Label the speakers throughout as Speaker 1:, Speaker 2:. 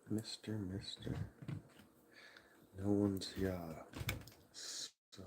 Speaker 1: Mister. No one's here. So.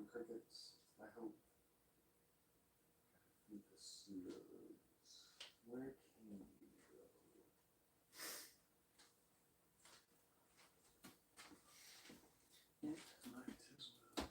Speaker 1: crickets. I hope. Feed the snowballed. Where can you go? It might as well.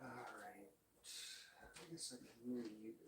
Speaker 1: Alright. I guess I can move you guys.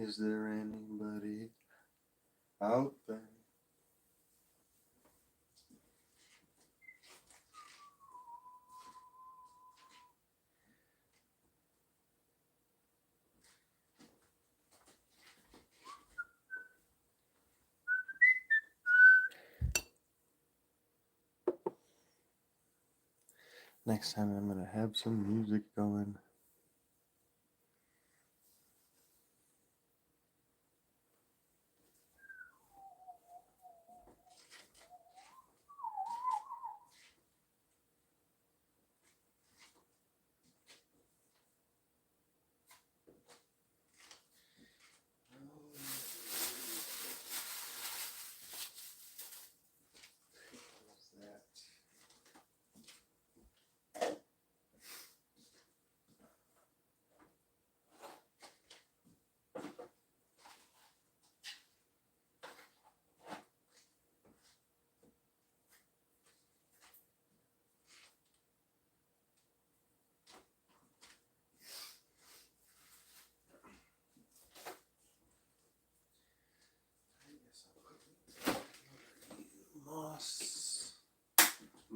Speaker 1: Is there anybody out there? Next time I'm gonna have some music going.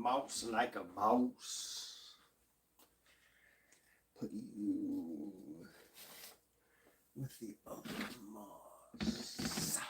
Speaker 1: mouse like a mouse. Put you with the other mouse.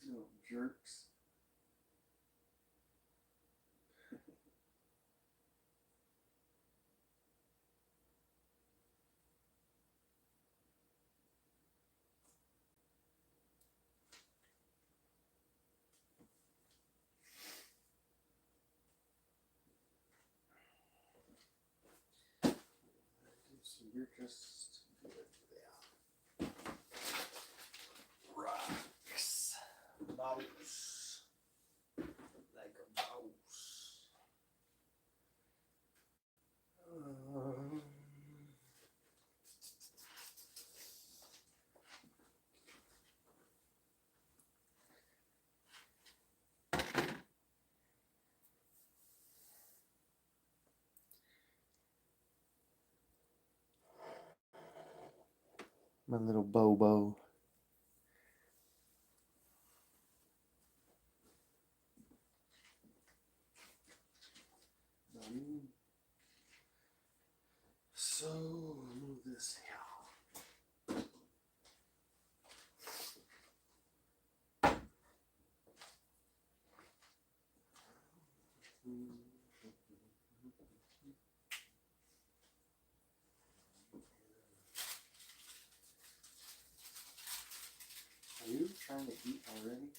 Speaker 1: Little jerks. So you're just rocks. Mouse. Like a mouse. My little Bobo. So move this here. Are you trying to eat already?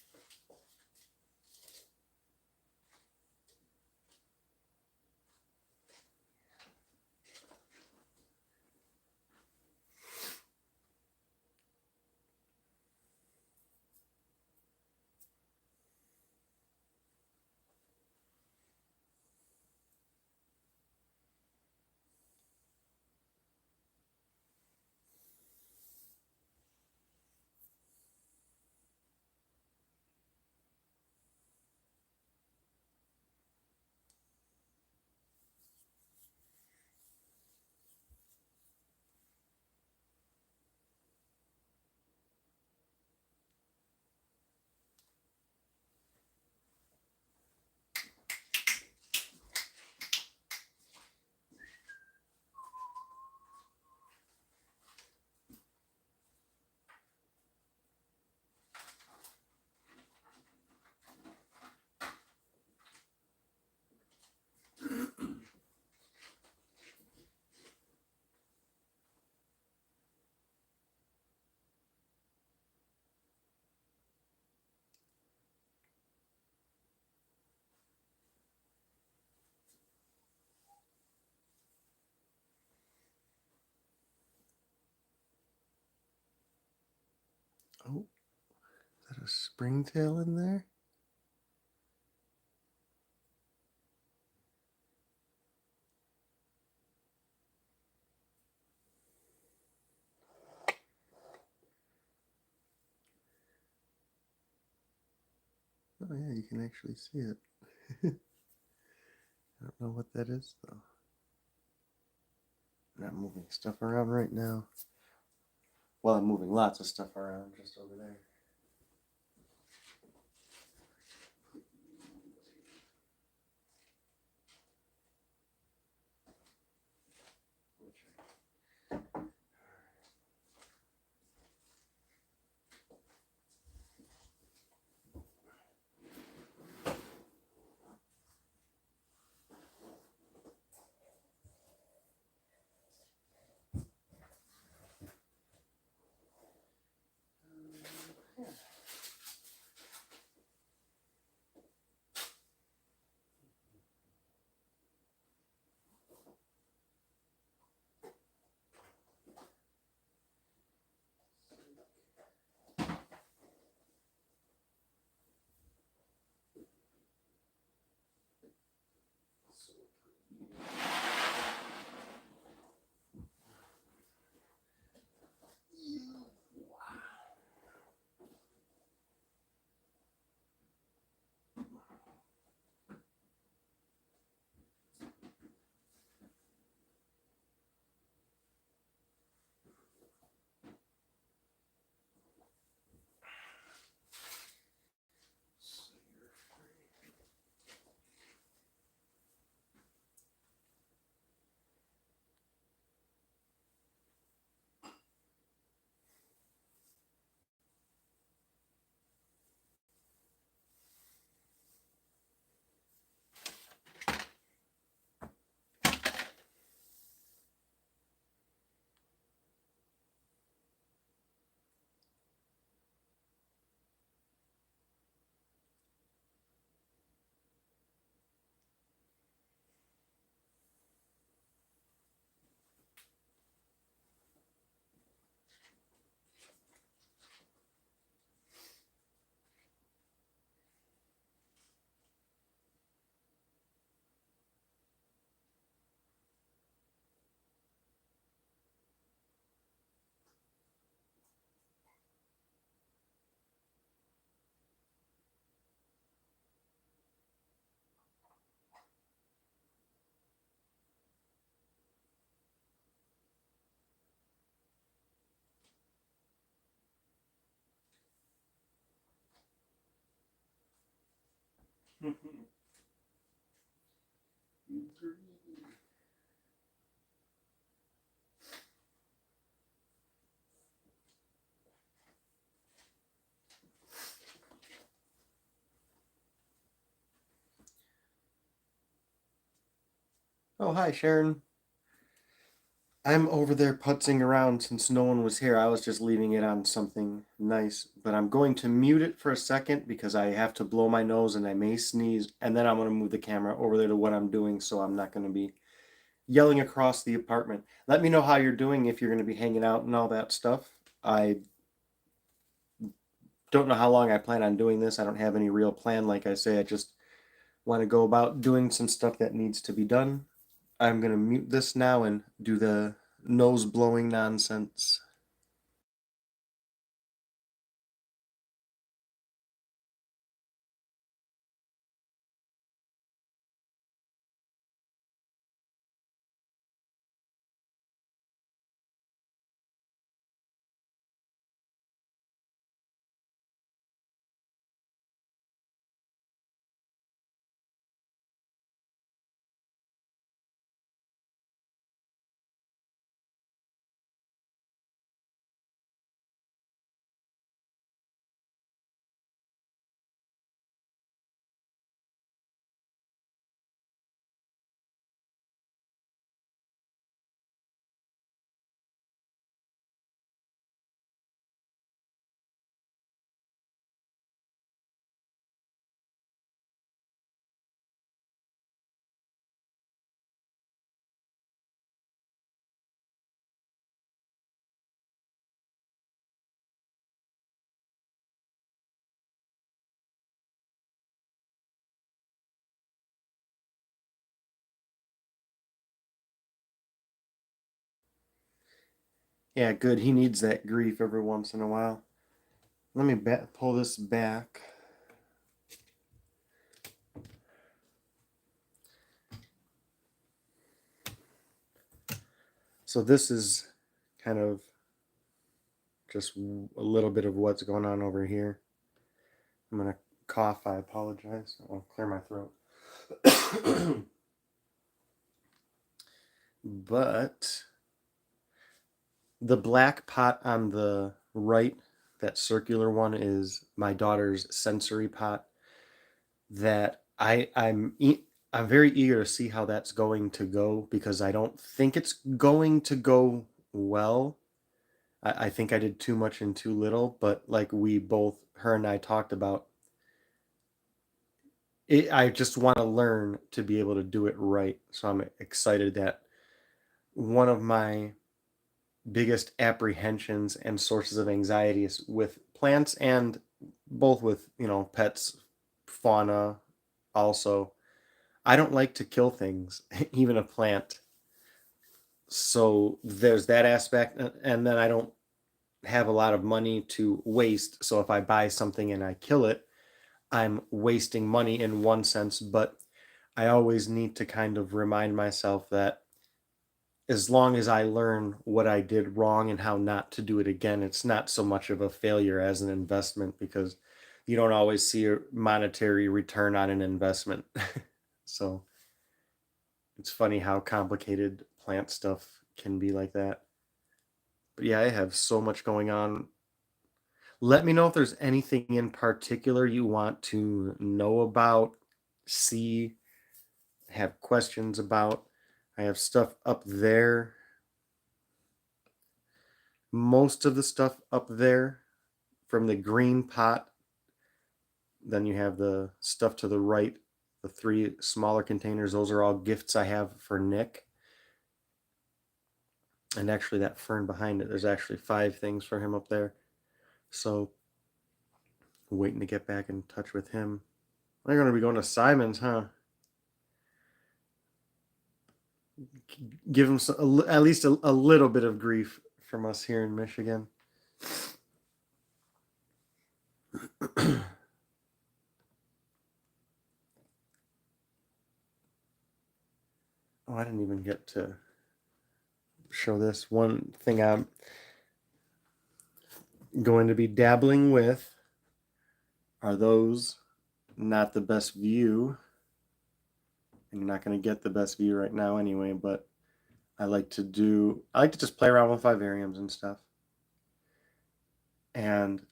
Speaker 1: Oh, is that a springtail in there? Oh yeah, you can actually see it. I don't know what that is though. I'm not moving stuff around right now. Well, I'm moving lots of stuff around just over there. Oh, hi, Sharon. I'm over there putzing around since no one was here. I was just leaving it on something nice, but I'm going to mute it for a second because I have to blow my nose and I may sneeze, and then I'm going to move the camera over there to what I'm doing so I'm not going to be yelling across the apartment. Let me know how you're doing if you're going to be hanging out and all that stuff. I don't know how long I plan on doing this. I don't have any real plan, like I say. I just want to go about doing some stuff that needs to be done. I'm going to mute this now and do the nose blowing nonsense. Yeah, good. He needs that grief every once in a while. Let me pull this back. So this is kind of just a little bit of what's going on over here. I'm going to cough. I apologize. I'll clear my throat. But the black pot on the right, that circular one, is my daughter's sensory pot that I'm very eager to see how that's going to go because I don't think it's going to go well. I think I did too much and too little, but like her and I talked about, I just want to learn to be able to do it right. So I'm excited that one of my biggest apprehensions and sources of anxiety is with plants and both with, pets, fauna also. I don't like to kill things, even a plant. So there's that aspect. And then I don't have a lot of money to waste. So if I buy something and I kill it, I'm wasting money in one sense. But I always need to kind of remind myself that as long as I learn what I did wrong and how not to do it again, it's not so much of a failure as an investment because you don't always see a monetary return on an investment. So it's funny how complicated plant stuff can be like that. But yeah, I have so much going on. Let me know if there's anything in particular you want to know about, see, have questions about. I have stuff up there. Most of the stuff up there from the green pot. Then you have the stuff to the right, the three smaller containers. Those are all gifts I have for Nick. And actually, that fern behind it, there's actually 5 things for him up there. So, waiting to get back in touch with him. They're going to be going to Simon's, huh? Give him at least a little bit of grief from us here in Michigan. Oh, I didn't even get to show this. One thing I'm going to be dabbling with are those not the best view, and you're not going to get the best view right now anyway, but I like to just play around with vivariums and stuff. And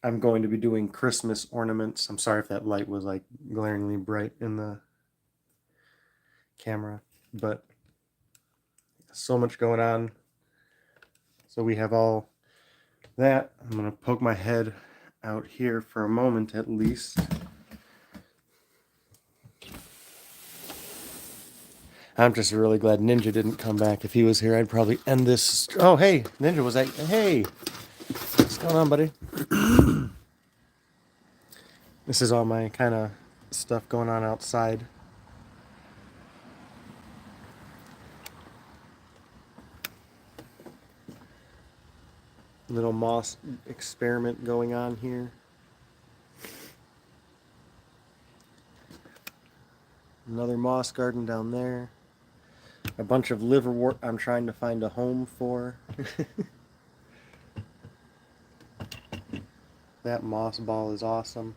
Speaker 1: I'm going to be doing Christmas ornaments. I'm sorry if that light was like glaringly bright in the camera, but so much going on. So we have all that. I'm going to poke my head out here for a moment at least. I'm just really glad Ninja didn't come back. If he was here, I'd probably end this. Oh, hey, Ninja was like, hey, what's going on, buddy? This is all my kind of stuff going on outside. Little moss experiment going on here. Another moss garden down there. A bunch of liverwort I'm trying to find a home for. That moss ball is awesome.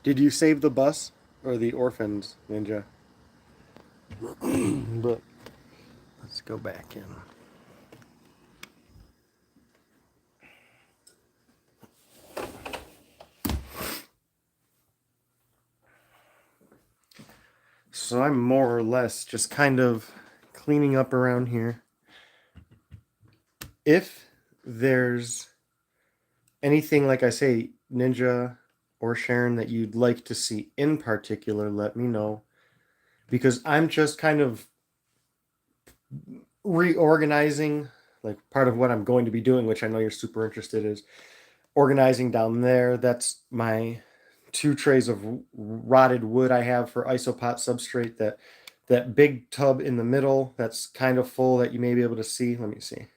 Speaker 1: Did you save the bus or the orphans, Ninja? But let's go back in. So I'm more or less just kind of cleaning up around here. If there's anything, like I say, Ninja or Sharon, that you'd like to see in particular, let me know. Because I'm just kind of reorganizing, like part of what I'm going to be doing, which I know you're super interested in, is organizing down there. That's my 2 trays of rotted wood I have for isopot substrate. That big tub in the middle that's kind of full that you may be able to see. Let me see.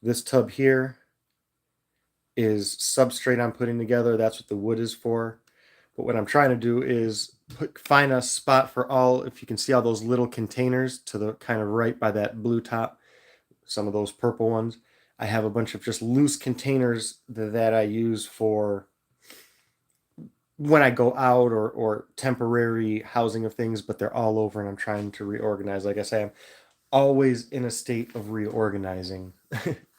Speaker 1: This tub here is substrate I'm putting together. That's what the wood is for. But what I'm trying to do is find a spot for all, if you can see all those little containers to the kind of right by that blue top, some of those purple ones. I have a bunch of just loose containers that I use for when I go out or temporary housing of things, but they're all over and I'm trying to reorganize. Like I say, I'm always in a state of reorganizing.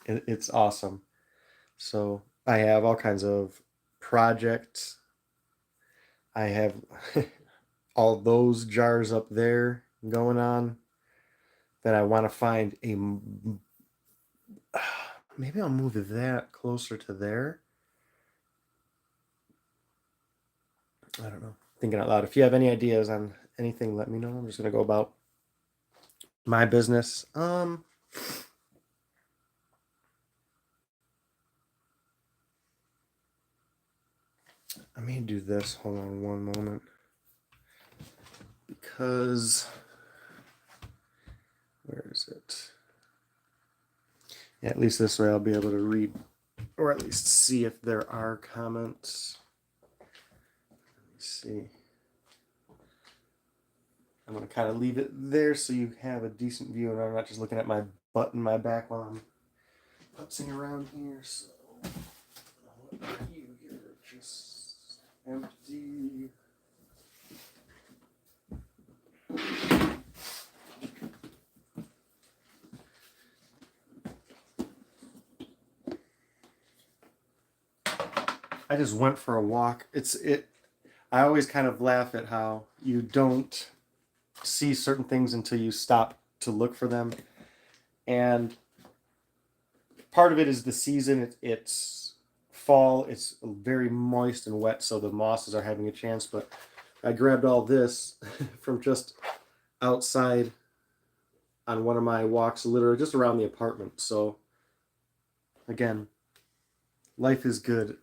Speaker 1: It's awesome. So I have all kinds of projects. I have all those jars up there going on that I want to find a. Maybe I'll move that closer to there. I don't know. Thinking out loud. If you have any ideas on anything, let me know. I'm just gonna go about my business. I may do this. Hold on one moment. Because where is it? Yeah, at least this way I'll be able to read or at least see if there are comments. Let me see. I'm going to kind of leave it there so you have a decent view and I'm not just looking at my butt in my back while I'm putzing around here. So, what are you? You're just empty. I just went for a walk. I always kind of laugh at how you don't see certain things until you stop to look for them. And part of it is the season. It's fall. It's very moist and wet, so the mosses are having a chance. But I grabbed all this from just outside on one of my walks, literally just around the apartment. So again, life is good.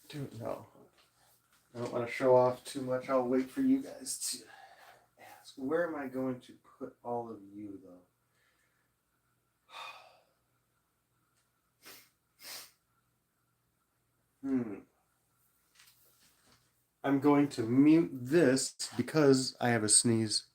Speaker 1: Dude, no. I don't want to show off too much. I'll wait for you guys to ask. Where am I going to put all of you, though? I'm going to mute this because I have a sneeze.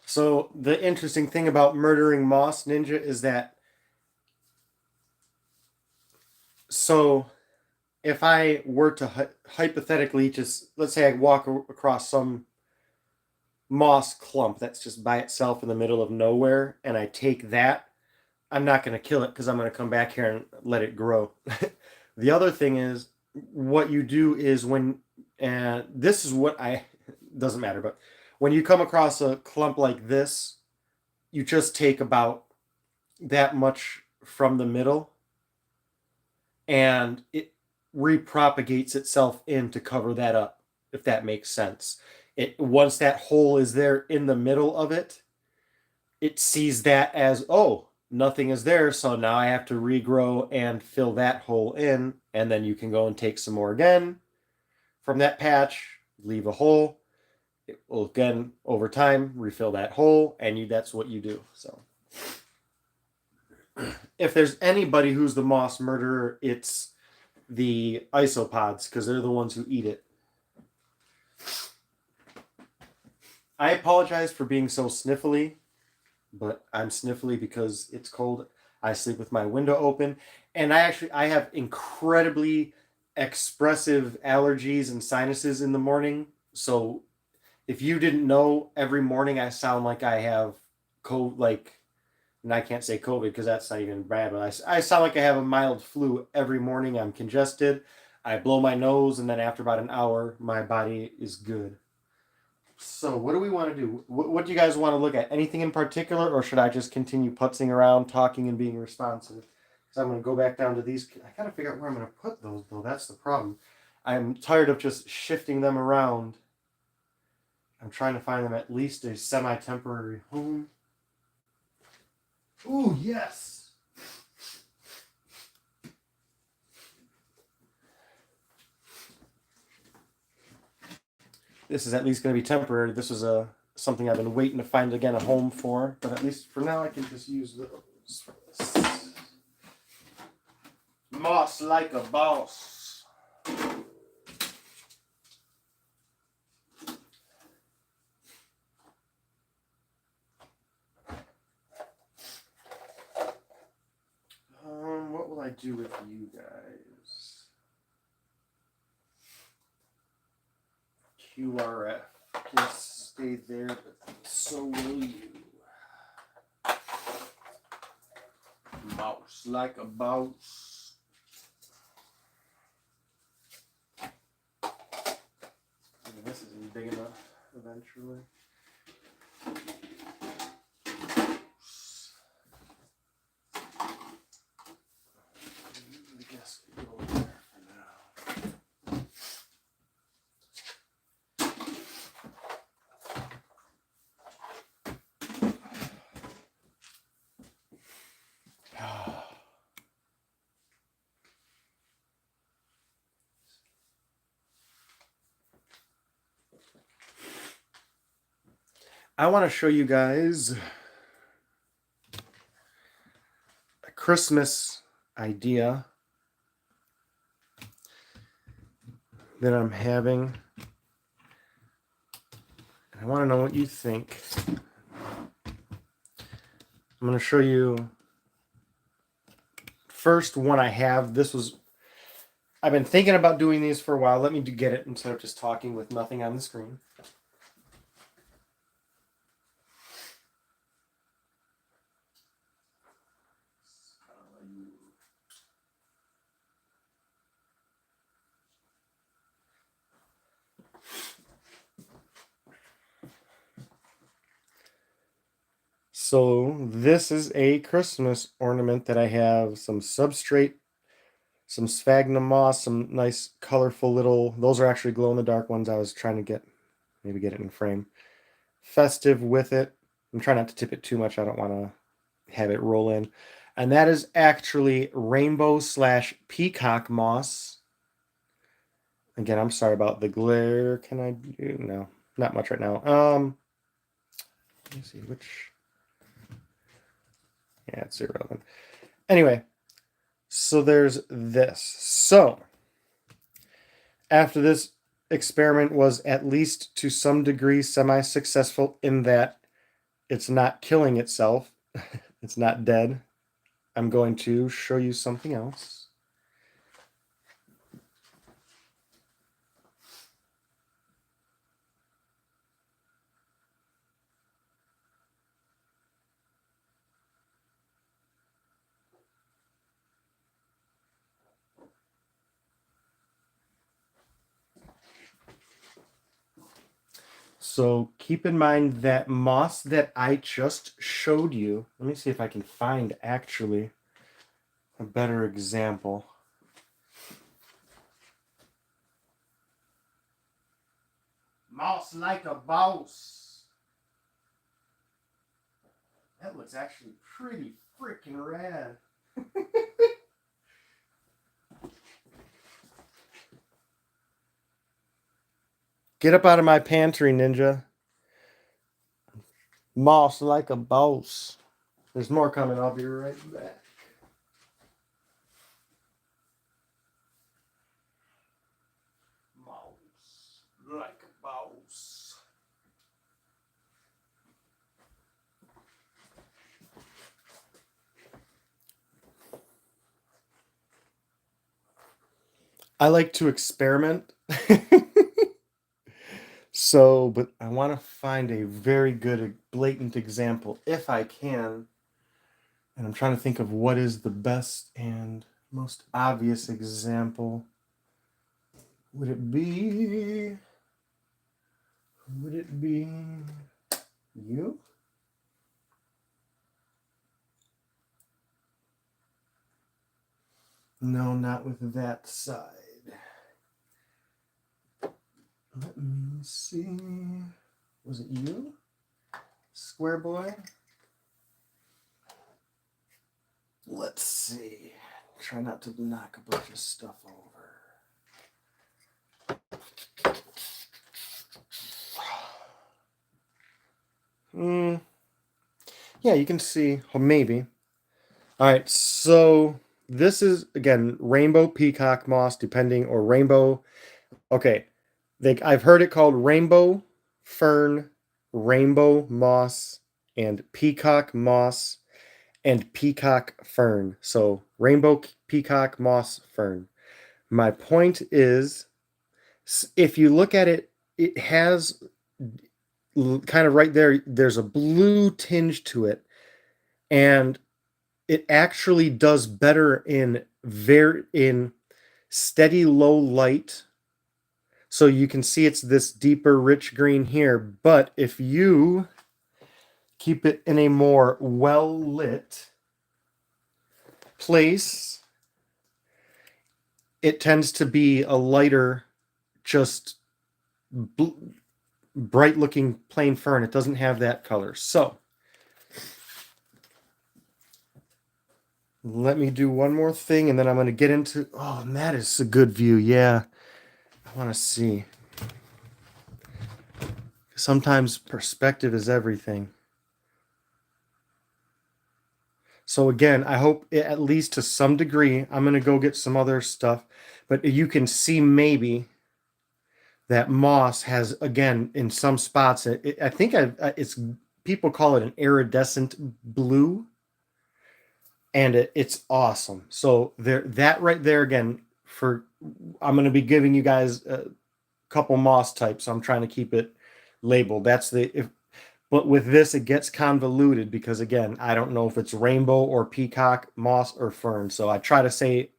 Speaker 1: So the interesting thing about murdering Moss Ninja is that, so if I were to hypothetically just, let's say I walk across some moss clump that's just by itself in the middle of nowhere, and I take that, I'm not going to kill it because I'm going to come back here and let it grow. The other thing is, what you do is when, and this is what I, doesn't matter, but when you come across a clump like this, you just take about that much from the middle and it repropagates itself in to cover that up, if that makes sense. It, once that hole is there in the middle of it, it sees that as, oh, nothing is there, so now I have to regrow and fill that hole in, and then you can go and take some more again from that patch, leave a hole. It will again over time refill that hole, and you, that's what you do. So if there's anybody who's the moss murderer, it's the isopods, because they're the ones who eat it. I apologize for being so sniffly, but I'm sniffly because it's cold. I sleep with my window open, and I have incredibly expressive allergies and sinuses in the morning. So if you didn't know, every morning I sound like I have COVID, like, and I can't say COVID because that's not even bad, but I sound like I have a mild flu every morning. I'm congested. I blow my nose, and then after about an hour, my body is good. So, what do we want to do? What do you guys want to look at? Anything in particular, or should I just continue putzing around, talking, and being responsive? Because I'm going to go back down to these. I got to figure out where I'm going to put those, though. That's the problem. I'm tired of just shifting them around. I'm trying to find them at least a semi-temporary home. Ooh, yes! This is at least going to be temporary. This is something I've been waiting to find again a home for, but at least for now I can just use those for this. Moss like a boss. What will I do with you guys? QRF. Just stay there, but so will you. Mouse like a boss. This isn't big enough eventually. I guess we go there for now. I want to show you guys a Christmas idea that I'm having. I want to know what you think. I'm going to show you first one I have. This was, I've been thinking about doing these for a while. Let me get it instead of just talking with nothing on the screen. So this is a Christmas ornament that I have some substrate, some sphagnum moss, some nice colorful little, those are actually glow in the dark ones. I was trying to maybe get it in frame. Festive with it. I'm trying not to tip it too much. I don't want to have it roll in. And that is actually rainbow / peacock moss. Again, I'm sorry about the glare. Can I do? No, not much right now. Let me see which. Yeah, it's irrelevant. Anyway, so there's this. So after this experiment was at least to some degree semi-successful in that it's not killing itself, it's not dead, I'm going to show you something else. So keep in mind that moss that I just showed you. Let me see if I can find actually a better example. Moss like a boss. That looks actually pretty freaking rad. Get up out of my pantry, ninja. Moss like a boss. There's more coming. I'll be right back. Moss like a boss. I like to experiment. So, but I want to find a very good, blatant example if I can. And I'm trying to think of what is the best and most obvious example. Would it be you? No, not with that side. Let me see. Was it you? Square boy? Let's see. Try not to knock a bunch of stuff over. Yeah, you can see. Well, maybe. All right, so this is, again, rainbow peacock moss, depending, or rainbow. Okay, I've heard it called rainbow fern, rainbow moss, and peacock moss, and peacock fern. So rainbow peacock moss fern. My point is, if you look at it, it has kind of right there, there's a blue tinge to it. And it actually does better in steady low light. So you can see it's this deeper rich green here, but if you keep it in a more well lit place, it tends to be a lighter, just bright looking plain fern. It doesn't have that color. So let me do one more thing and then I'm going to get into, oh, and that is a good view. Yeah. I want to see. Sometimes perspective is everything. So again, I hope at least to some degree, I'm going to go get some other stuff, but you can see maybe that moss has, again, in some spots, I think it's, people call it an iridescent blue, and it's awesome. So that right there, again, I'm going to be giving you guys a couple moss types. So I'm trying to keep it labeled. But with this, it gets convoluted because, again, I don't know if it's rainbow or peacock moss or fern. So I try to say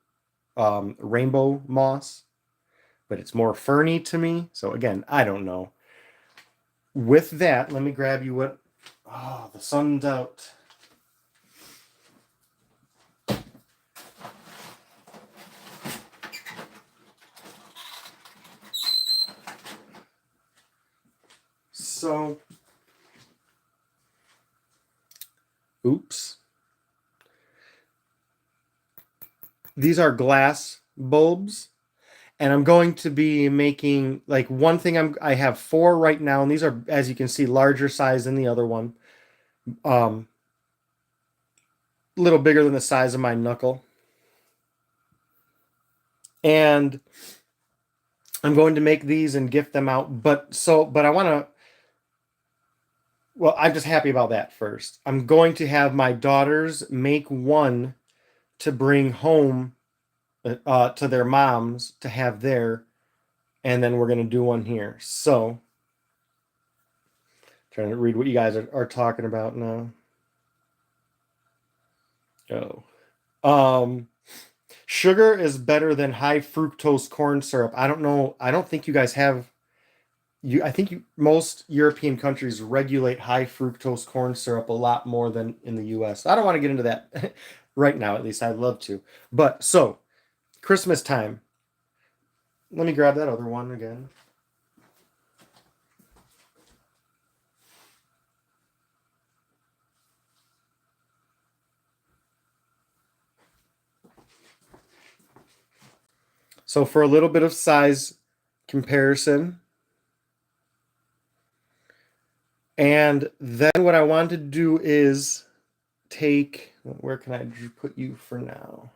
Speaker 1: rainbow moss, but it's more ferny to me. So again, I don't know. With that, let me grab you what Oh, the sun's out. So, oops. These are glass bulbs, and I'm going to be making like one thing. I have four right now, and these are, as you can see, larger size than the other one. A little bigger than the size of my knuckle. And I'm going to make these and gift them out. But I want to, well, I'm just happy about that first. I'm going to have my daughters make one to bring home to their moms to have there, and then we're going to do one here. So, trying to read what you guys are talking about now. Oh. Sugar is better than high fructose corn syrup. I don't know. I don't think you guys have I think most European countries regulate high fructose corn syrup a lot more than in the US. I don't want to get into that right now, at least I'd love to. But so, Christmas time. Let me grab that other one again. So for a little bit of size comparison, and then what I want to do is take, where can I put you for now?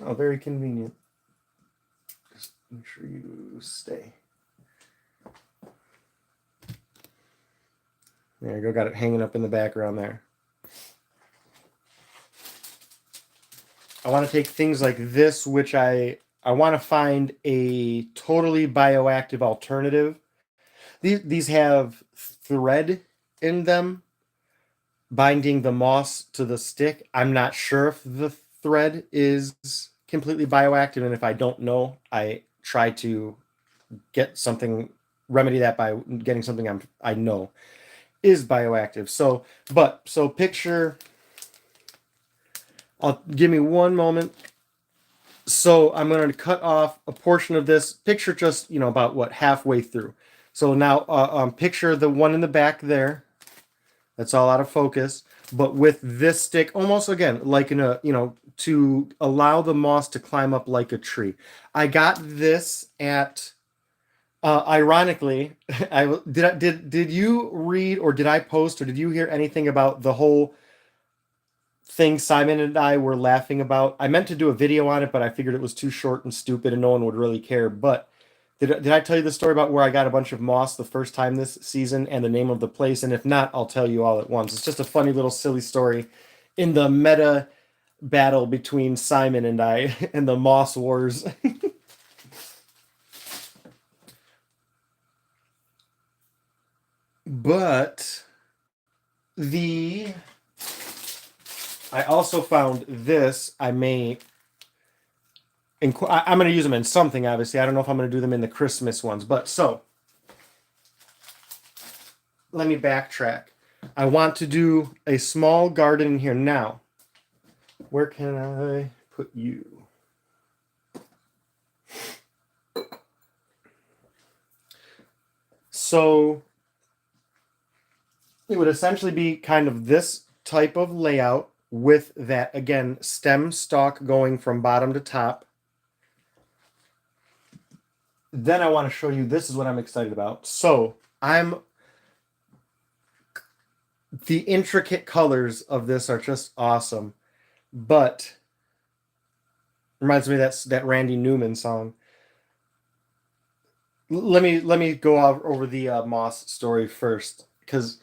Speaker 1: Oh, very convenient. Just make sure you stay. There you go, got it hanging up in the background there. I want to take things like this, which I want to find a totally bioactive alternative. These have thread in them binding the moss to the stick. I'm not sure if the thread is completely bioactive, and if I don't know, I try to get something, remedy that by getting something I know is bioactive. So picture, give me one moment. So I'm going to cut off a portion of this picture, just, about what, halfway through. So now picture the one in the back there. That's all out of focus. But with this stick, almost again, like in a, to allow the moss to climb up like a tree. I got this at, ironically, did you read, or did I post, or did you hear anything about the whole thing Simon and I were laughing about? I meant to do a video on it, but I figured it was too short and stupid and no one would really care. But did I tell you the story about where I got a bunch of moss the first time this season and the name of the place? And if not, I'll tell you all at once. It's just a funny little silly story in the meta battle between Simon and I and the moss wars. But I also found this. I'm going to use them in something, obviously. I don't know if I'm going to do them in the Christmas ones. But so, let me backtrack. I want to do a small garden in here. Now, where can I put you? So, it would essentially be kind of this type of layout with that, again, stem stalk going from bottom to top. Then I want to show you, this is what I'm excited about. So the intricate colors of this are just awesome. But reminds me of that Randy Newman song. Let me go over the moss story first, because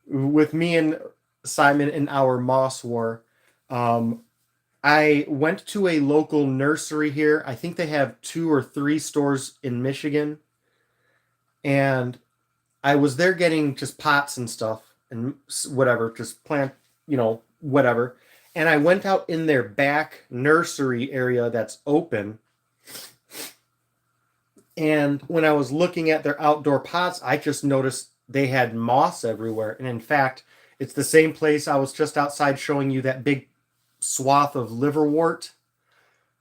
Speaker 1: with me and Simon in our moss war, I went to a local nursery here. I think they have 2 or 3 stores in Michigan. And I was there getting just pots and stuff and whatever, just plant, whatever. And I went out in their back nursery area that's open. And when I was looking at their outdoor pots, I just noticed they had moss everywhere. And in fact, It's the same place I was just outside showing you that big swath of liverwort.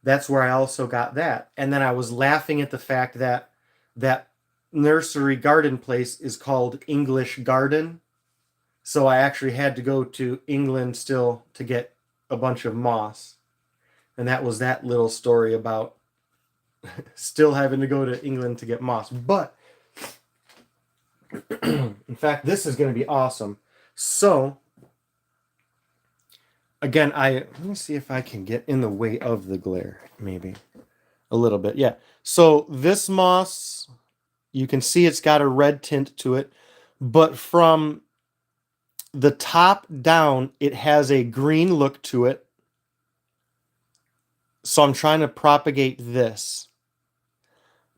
Speaker 1: That's where I also got that. And then I was laughing at the fact that that nursery garden place is called English Garden. So I actually had to go to England still to get a bunch of moss. And that was that little story about still having to go to England to get moss. But in fact, this is going to be awesome. So again, let me see if I can get in the way of the glare, maybe a little bit. Yeah. So this moss, you can see it's got a red tint to it, but from the top down, it has a green look to it. So I'm trying to propagate this.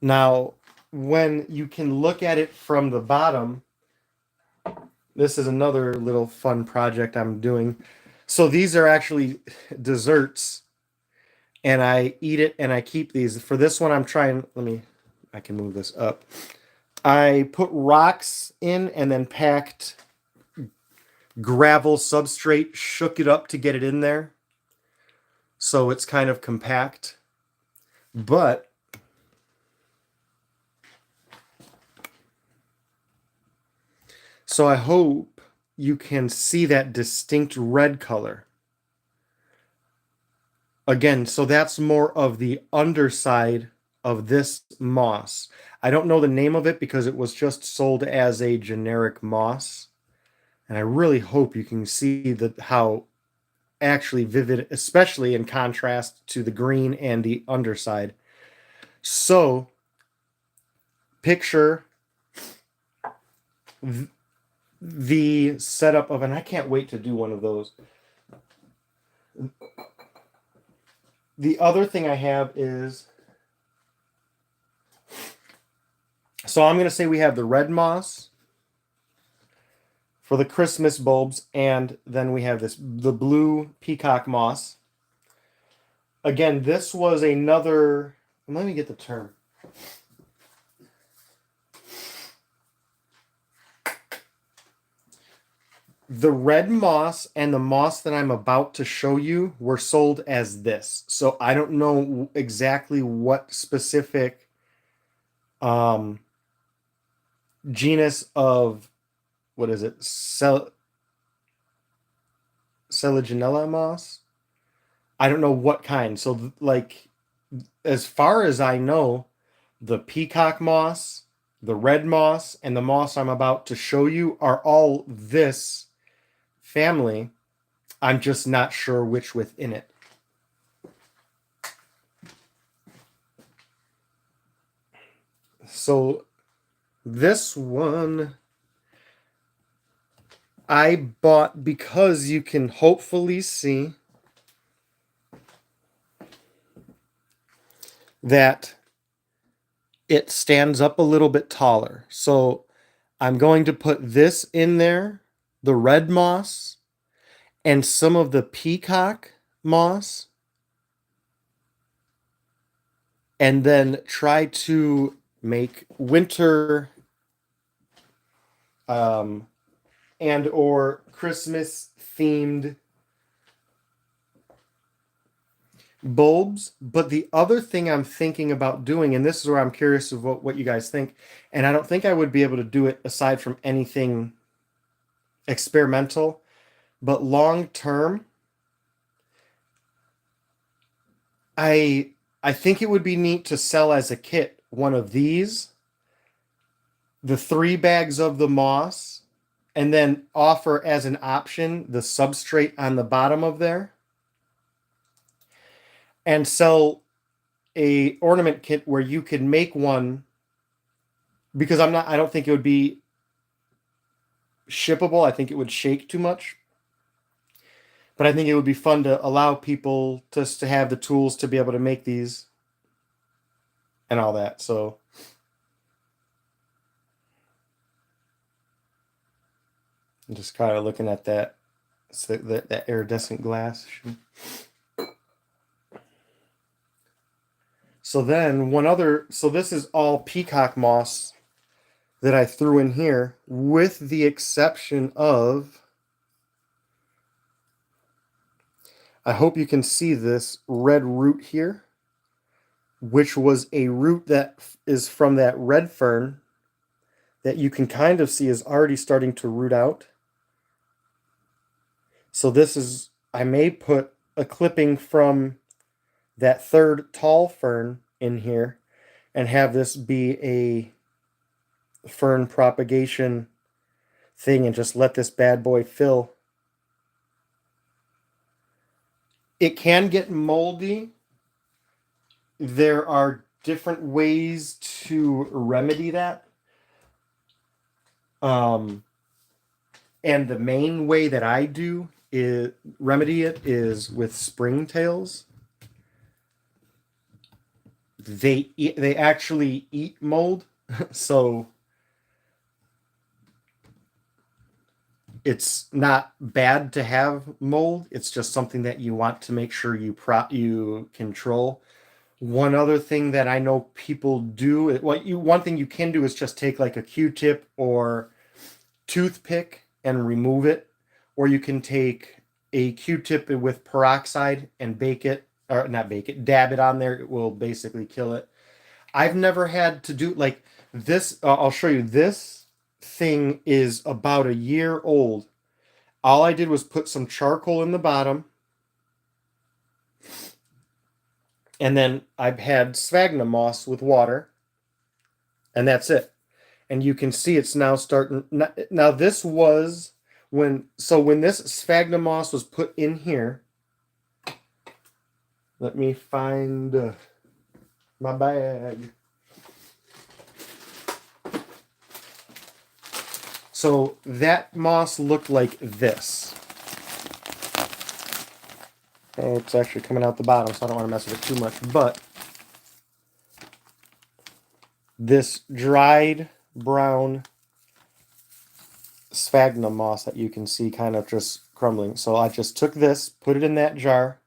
Speaker 1: Now, when you can look at it from the bottom, this is another little fun project I'm doing. So these are actually desserts, and I eat it and I keep these. For this one, I'm trying, I can move this up. I put rocks in and then packed gravel substrate, shook it up to get it in there. So it's kind of compact. But so I hope you can see that distinct red color. Again, so that's more of the underside of this moss. I don't know the name of it because it was just sold as a generic moss. And I really hope you can see how actually vivid, especially in contrast to the green and the underside. So picture the setup of, and I can't wait to do one of those. The other thing I have is, so I'm going to say we have the red moss for the Christmas bulbs, and then we have the blue peacock moss. Again, this was another, let me get the term. The red moss and the moss that I'm about to show you were sold as this. So I don't know exactly what specific genus of, what is it? Selaginella moss? I don't know what kind. So like, as far as I know, the peacock moss, the red moss, and the moss I'm about to show you are all this family. I'm just not sure which within it. So this one I bought because you can hopefully see that it stands up a little bit taller. So I'm going to put this in there, the red moss, and some of the peacock moss, and then try to make winter and or Christmas themed bulbs. But the other thing I'm thinking about doing, and this is where I'm curious of what you guys think, and I don't think I would be able to do it aside from anything experimental, but long term, I think it would be neat to sell as a kit one of these, the 3 bags of the moss, and then offer as an option the substrate on the bottom of there, and sell a ornament kit where you could make one, because I don't think it would be shippable. I think it would shake too much. But I think it would be fun to allow people just to have the tools to be able to make these and all that. So I'm just kind of looking at that, so that iridescent glass. So then so this is all peacock moss that I threw in here, with the exception of I hope you can see this red root here, which was a root that is from that red fern that you can kind of see is already starting to root out. So this is, I may put a clipping from that third tall fern in here and have this be a fern propagation thing and just let this bad boy fill. It can get moldy. There are different ways to remedy that. And the main way that I do is remedy it is with springtails. They actually eat mold, so it's not bad to have mold. It's just something that you want to make sure you control. One other thing that I know people do, one thing you can do is just take like a Q-tip or toothpick and remove it, or you can take a Q-tip with peroxide and dab it on there. It will basically kill it. I've never had to do like this. I'll show you. This thing is about a year old. All I did was put some charcoal in the bottom, and then I've had sphagnum moss with water, and that's it. And you can see it's now starting. Now this was when this sphagnum moss was put in here. Let me find my bag. So that moss looked like this. Oh, it's actually coming out the bottom, so I don't want to mess with it too much. But this dried brown sphagnum moss that you can see kind of just crumbling. So I just took this, put it in that jar,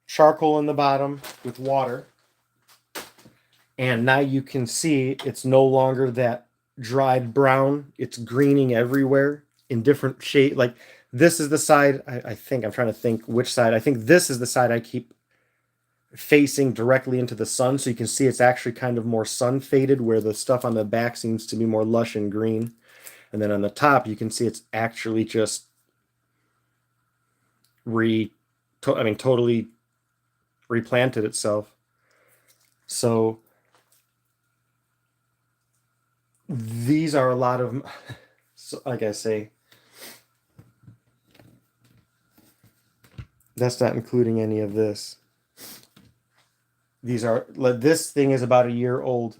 Speaker 1: charcoal in the bottom with water, and now you can see it's no longer that dried brown. It's greening everywhere in different shade. Like this is the side, I think, I'm trying to think which side. I think this is the side I keep facing directly into the sun, so you can see it's actually kind of more sun faded, where the stuff on the back seems to be more lush and green. And then on the top, you can see it's actually just totally replanted itself. So these are a lot of, so like I say, that's not including any of this. This thing is about a year old.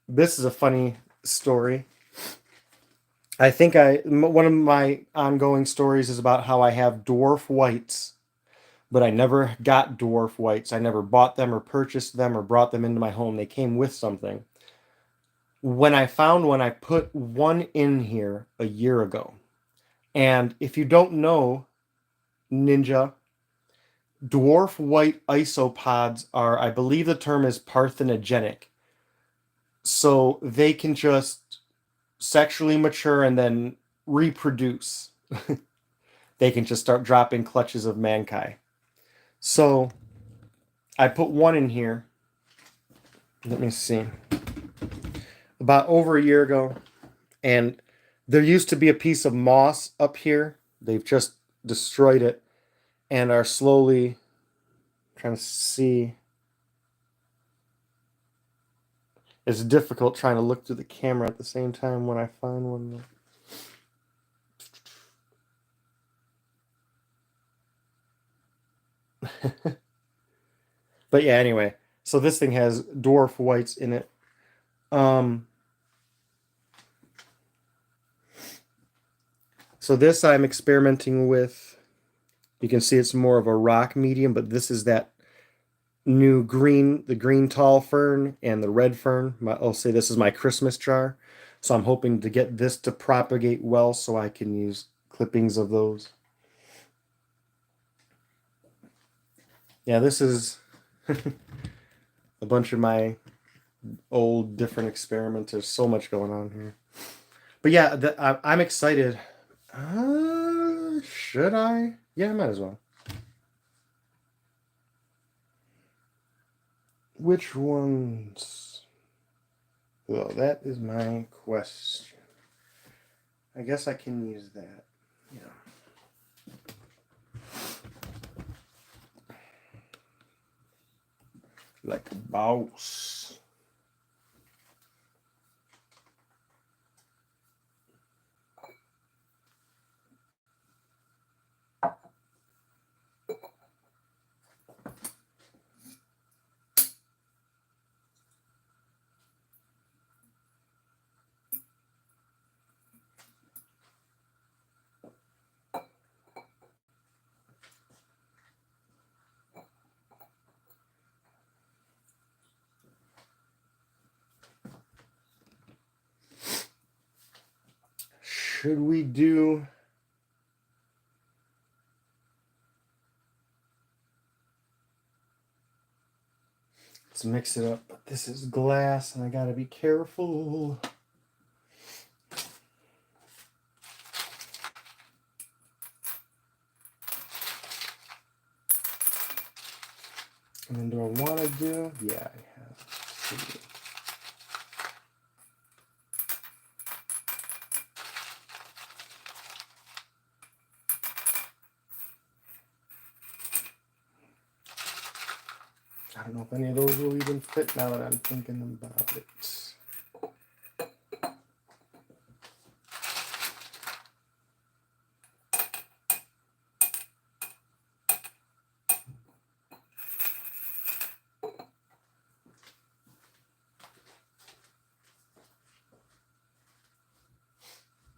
Speaker 1: This is a funny story. I think one of my ongoing stories is about how I have dwarf whites, but I never got dwarf whites. I never bought them or purchased them or brought them into my home. They came with something. When I found one, I put one in here a year ago. And if you don't know, Ninja, dwarf white isopods are, I believe the term is parthenogenic. So they can just sexually mature and then reproduce. They can just start dropping clutches of mankai. So I put one in here. Let me see. About over a year ago. And there used to be a piece of moss up here. They've just destroyed it and are slowly trying to see. It's difficult trying to look through the camera at the same time when I find one. But yeah, anyway. So this thing has dwarf whites in it. So this I'm experimenting with. You can see it's more of a rock medium, but this is that new green, the green tall fern and the red fern. I'll say this is my Christmas jar. So I'm hoping to get this to propagate well so I can use clippings of those. Yeah, this is a bunch of my old different experiments. There's so much going on here. But yeah, I'm excited. Should I? Yeah, I might as well. Which ones? Well, that is my question. I guess I can use that. Yeah. Like a boss. Should we do... Let's mix it up. But this is glass and I gotta be careful. And then do I want to do? Yeah, I have. I don't know if any of those will even fit now that I'm thinking about it.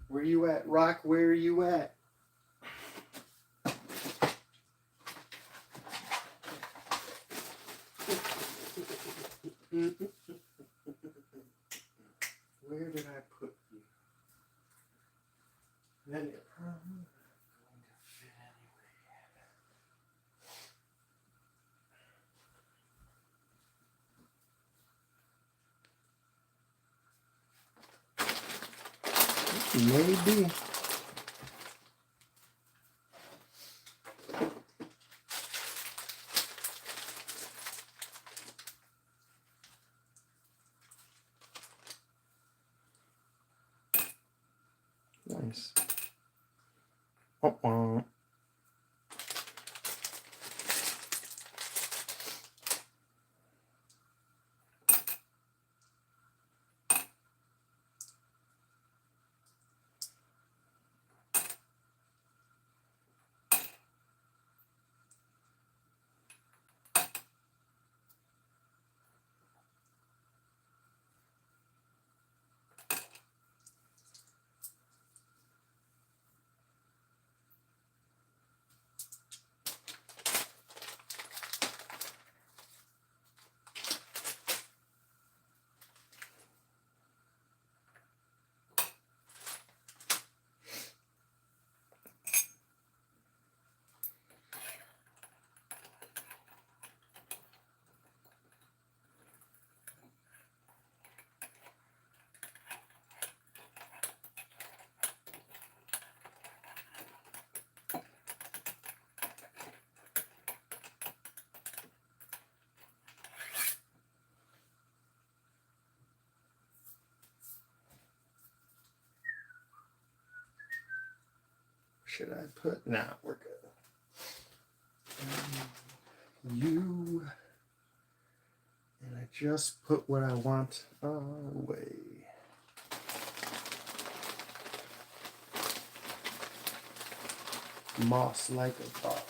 Speaker 1: Where you at, Rock? Where are you at? Where did I put you? Then you're probably going to fit anyway. Maybe. Nice. Uh-oh. Should I put? Nah, we're good. You. And I just put what I want away. Moss like a boss.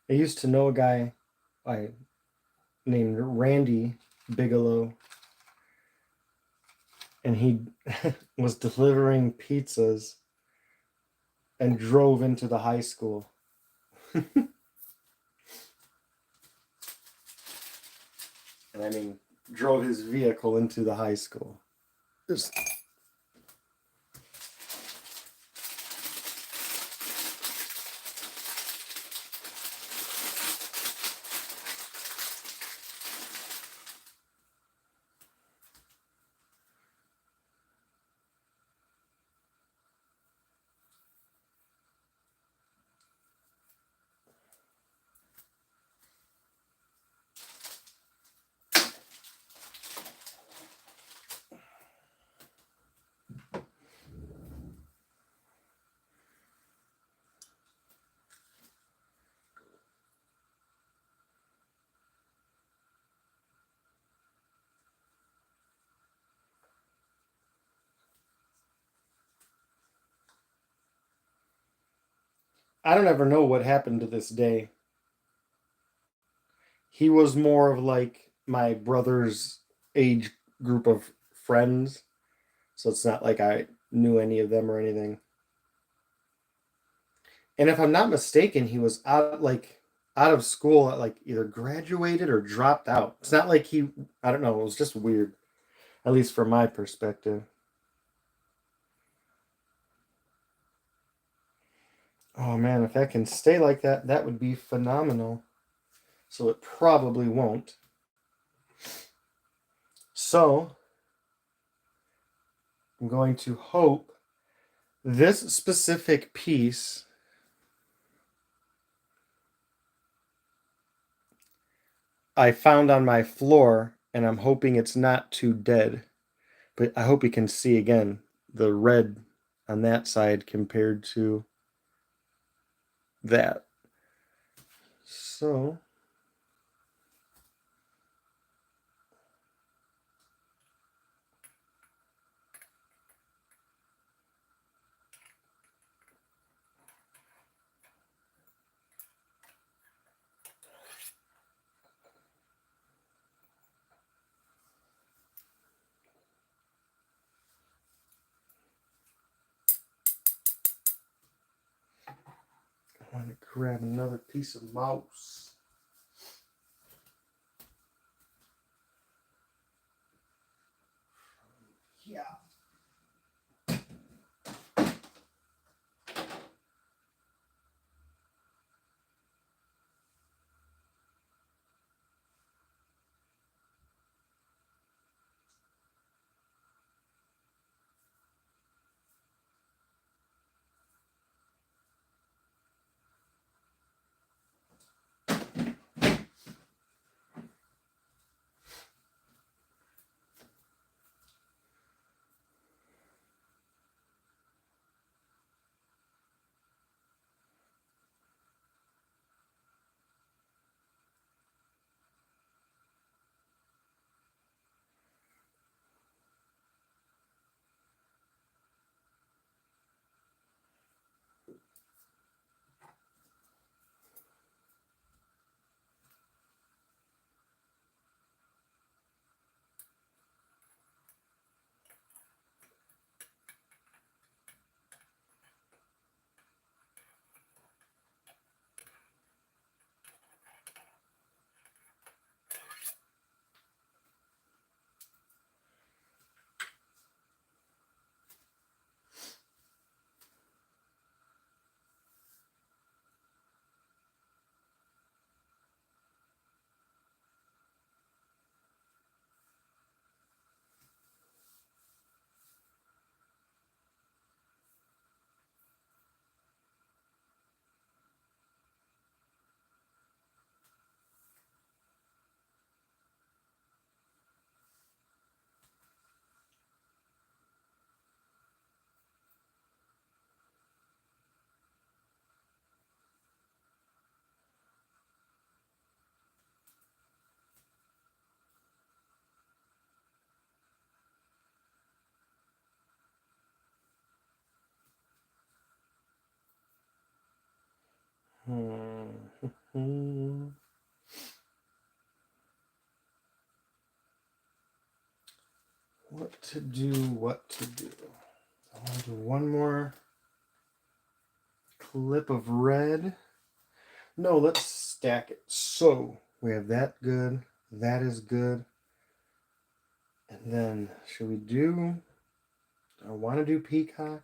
Speaker 1: I used to know a guy I named Randy Bigelow, and he was delivering pizzas and drove into the high school. And I mean, drove his vehicle into the high school. Just I don't ever know what happened to this day. He was more of like my brother's age group of friends, so it's not like I knew any of them or anything. And if I'm not mistaken, he was out of school at like either graduated or dropped out. It's not like he I don't know, it was just weird, at least from my perspective. Oh man, if that can stay like that, that would be phenomenal. So it probably won't. So I'm going to hope this specific piece I found on my floor, and I'm hoping it's not too dead. But I hope you can see again the red on that side compared to that. So I want to grab another piece of mouse. Yeah. Hmm. to do. I want to do one more clip of red. No, let's stack it. So we have that good. That is good. And then should we do? I want to do peacock.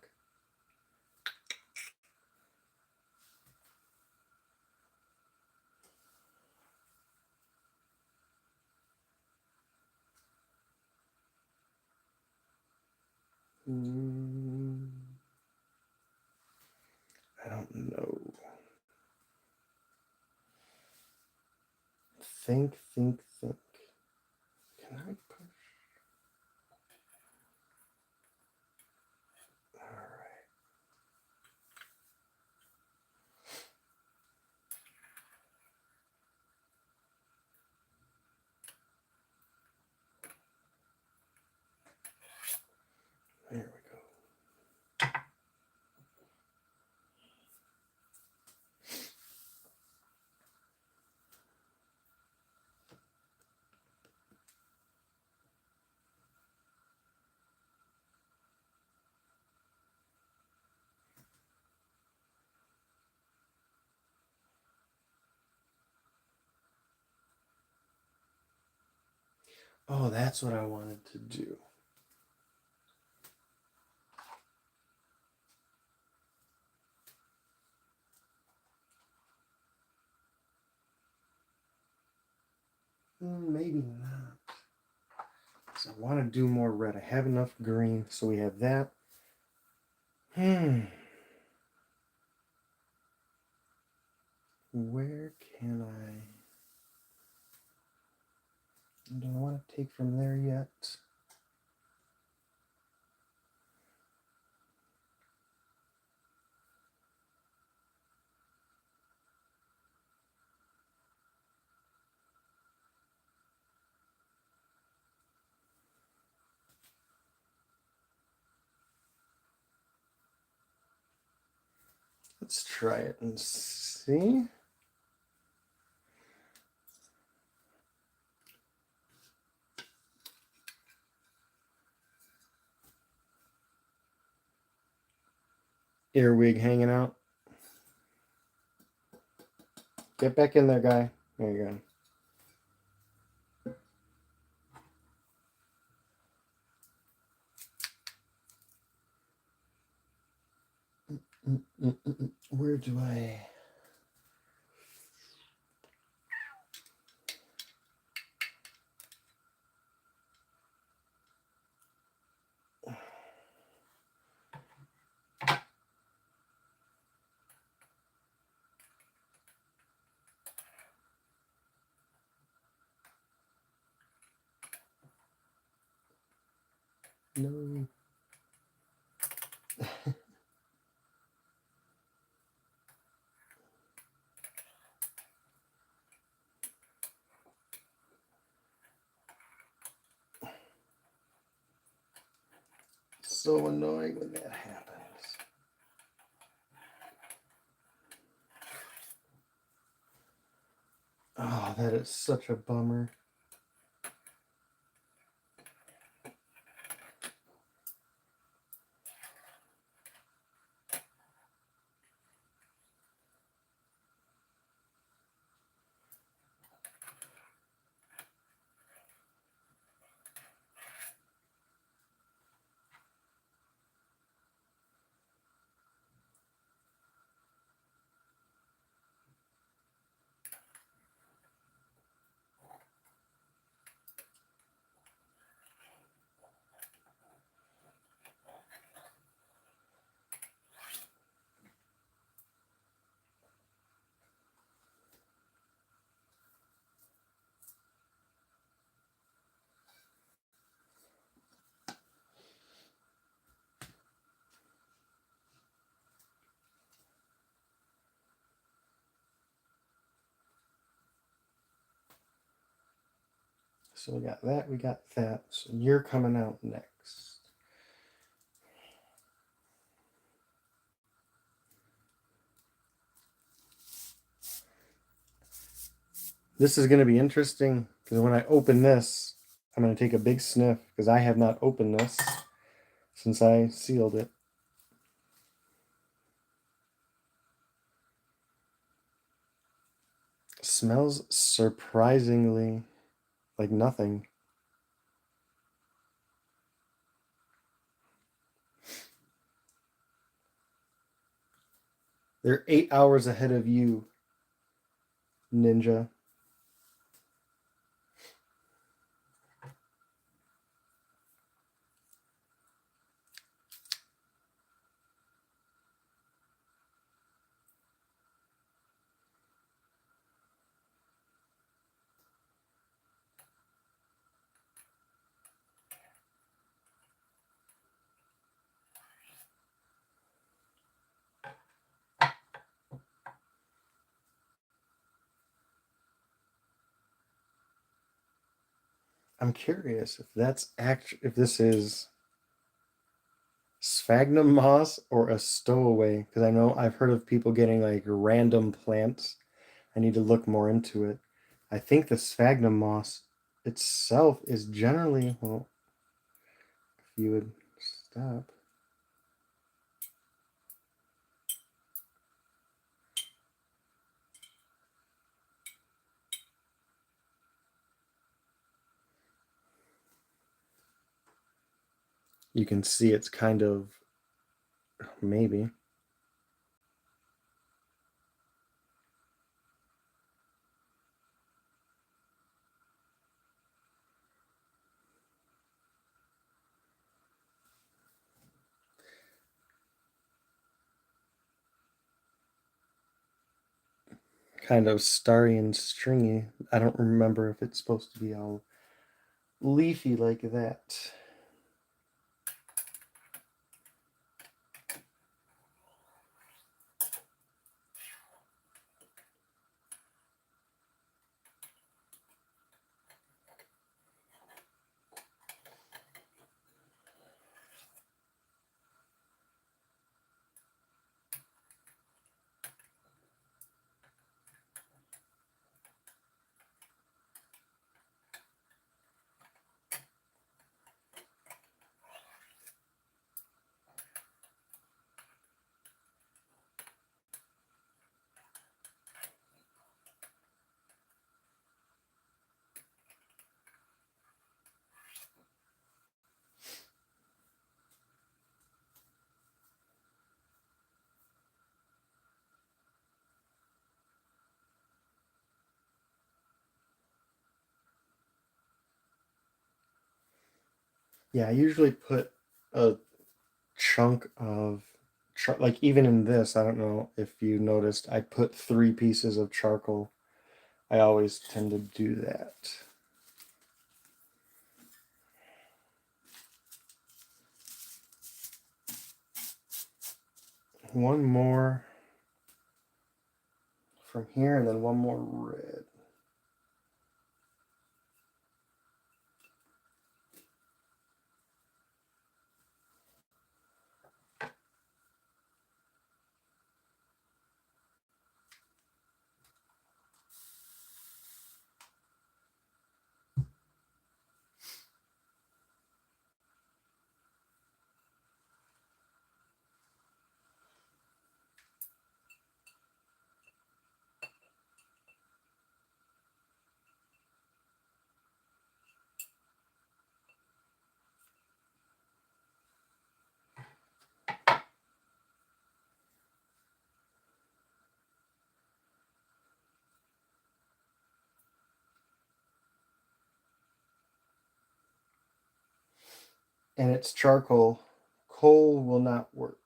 Speaker 1: I don't know. Think. Can I push? All right. There we go. Oh, that's what I wanted to do. Maybe not. So I want to do more red. I have enough green, so we have that. Where can I? Do I want to take from there yet? Let's try it and see. Earwig hanging out. Get back in there, guy. There you go. Where do I? No. So annoying when that happens. Oh, that is such a bummer. So we got that, we got that. So you're coming out next. This is going to be interesting because when I open this, I'm going to take a big sniff because I have not opened this since I sealed it. Smells surprisingly like nothing. They're 8 hours ahead of you, Ninja. I'm curious if this is sphagnum moss or a stowaway, because I know I've heard of people getting like random plants. I need to look more into it. I think the sphagnum moss itself is generally, well, if you would stop. You can see it's kind of, maybe. Kind of starry and stringy. I don't remember if it's supposed to be all leafy like that. Yeah, I usually put a chunk of like even in this, I don't know if you noticed, I put 3 pieces of charcoal. I always tend to do that. One more from here and then one more red. And it's charcoal. Coal will not work.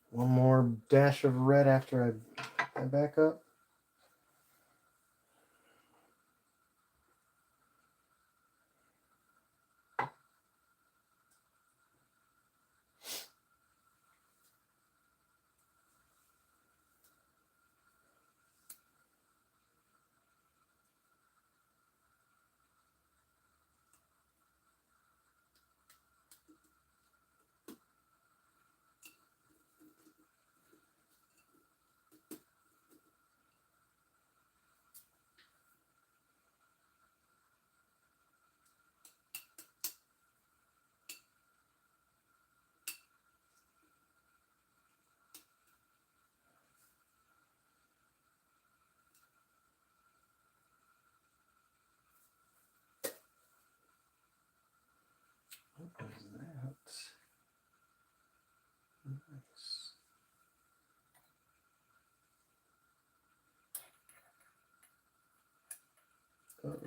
Speaker 1: One more dash of red after I back up. What was that? Nice. Oh.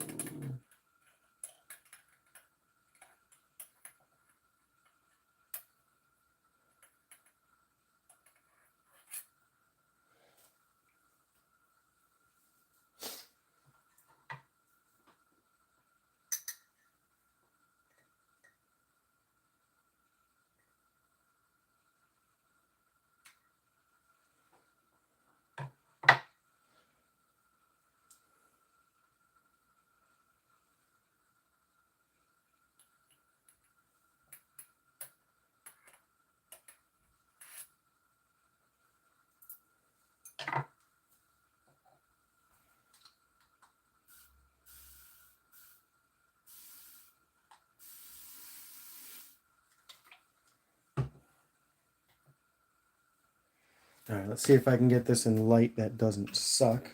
Speaker 1: All right, let's see if I can get this in light that doesn't suck.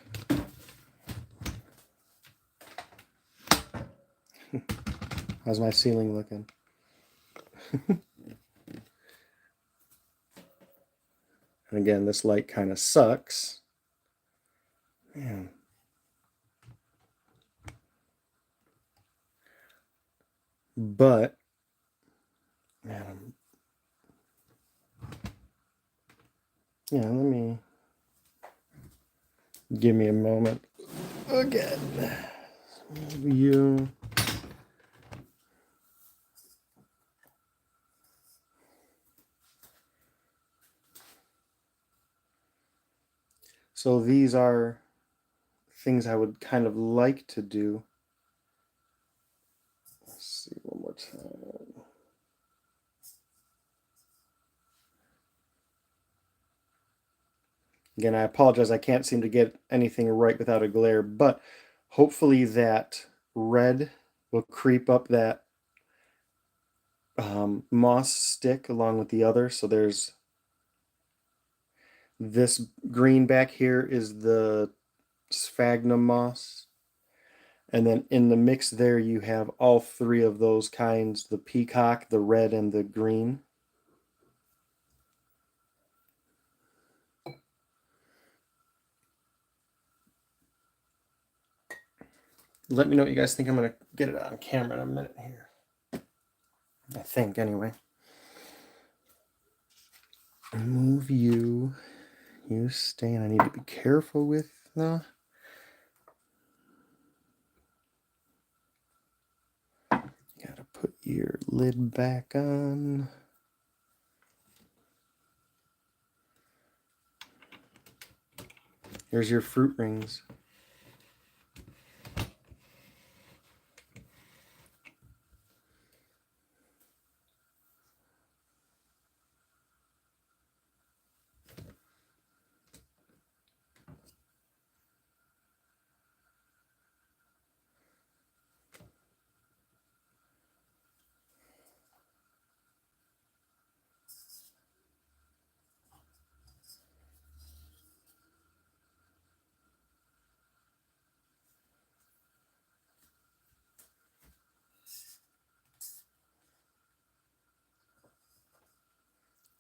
Speaker 1: How's my ceiling looking? And again, this light kind of sucks. Man. But, man, yeah, let me, give me a moment. Again, you. So these are things I would kind of like to do. Let's see one more time. Again, I apologize. I can't seem to get anything right without a glare, but hopefully that red will creep up that moss stick along with the other. So there's this green back here is the sphagnum moss. And then in the mix there, you have all three of those kinds, the peacock, the red, and the green. Let me know what you guys think. I'm going to get it on camera in a minute here. I think, anyway. Move you. You stay, and I need to be careful with the... Gotta put your lid back on. Here's your fruit rings.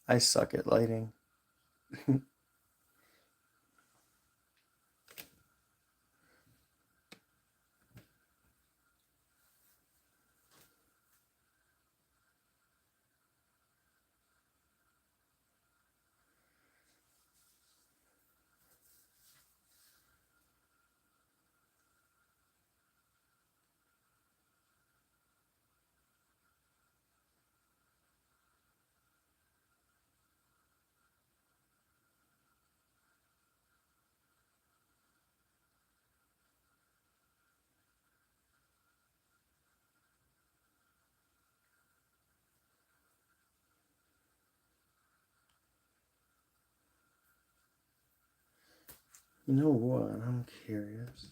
Speaker 1: I suck at lighting. You know what? I'm curious.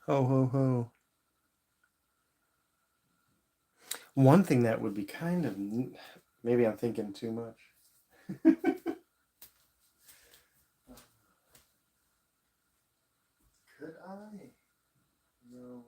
Speaker 1: Ho, ho, ho. One thing that would be kind of, maybe I'm thinking too much. Could I? No.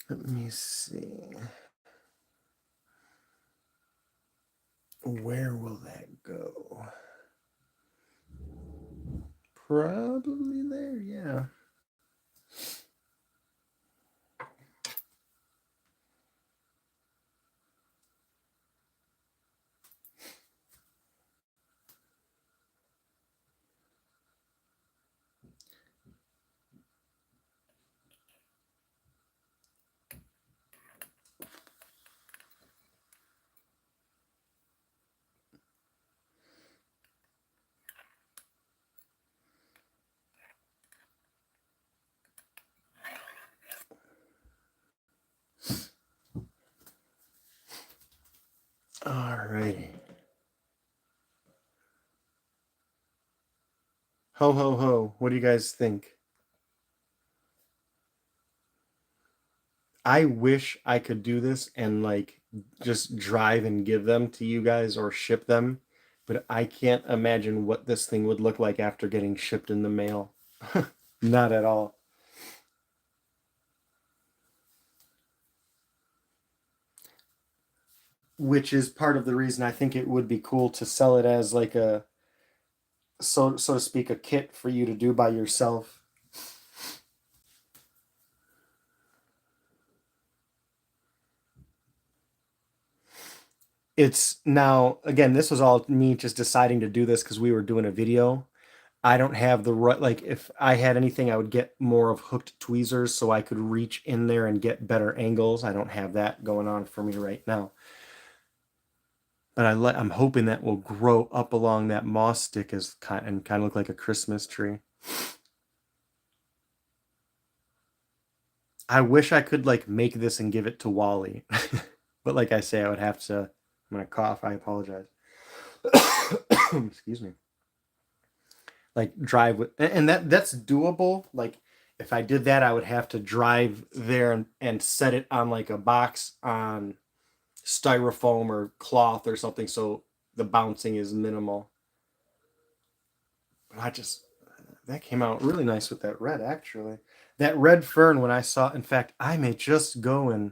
Speaker 1: Let me see. Where will that go? Probably there, yeah. Alrighty. Ho, ho, ho. What do you guys think? I wish I could do this and like just drive and give them to you guys or ship them, but I can't imagine what this thing would look like after getting shipped in the mail. Not at all. Which is part of the reason I think it would be cool to sell it as like a, so to speak, a kit for you to do by yourself. It's now, again, this was all me just deciding to do this because we were doing a video. I don't have the right, like if I had anything, I would get more of hooked tweezers so I could reach in there and get better angles. I don't have that going on for me right now. But I'm hoping that will grow up along that moss stick as and kind of look like a Christmas tree. I wish I could like make this and give it to Wally. But like I say, I would have to, I'm gonna cough, I apologize. Excuse me. Like drive with, and that's doable. Like if I did that, I would have to drive there and set it on like a box on styrofoam or cloth or something so the bouncing is minimal. But I just, that came out really nice with that red actually. That red fern when I saw, in fact, I may just go and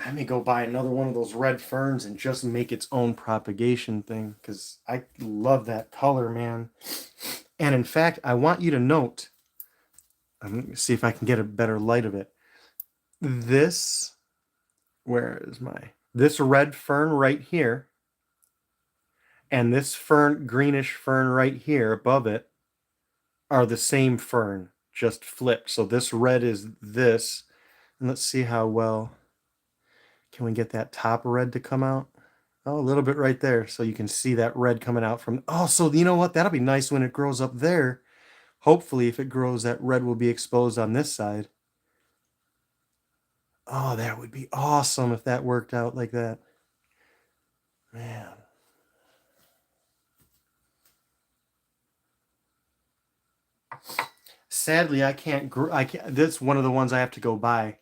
Speaker 1: I may go buy another one of those red ferns and just make its own propagation thing because I love that color, man. And in fact, I want you to note, I'm going to see if I can get a better light of it. This, where is this red fern right here, and this fern, greenish fern right here above it, are the same fern, just flipped. So this red is this. And let's see how well can we get that top red to come out. Oh, a little bit right there. So you can see that red coming out from, oh, so you know what? That'll be nice when it grows up there. Hopefully, if it grows, that red will be exposed on this side. Oh, that would be awesome if that worked out like that. Man. Sadly, I can't grow. I can't. That's one of the ones I have to go buy.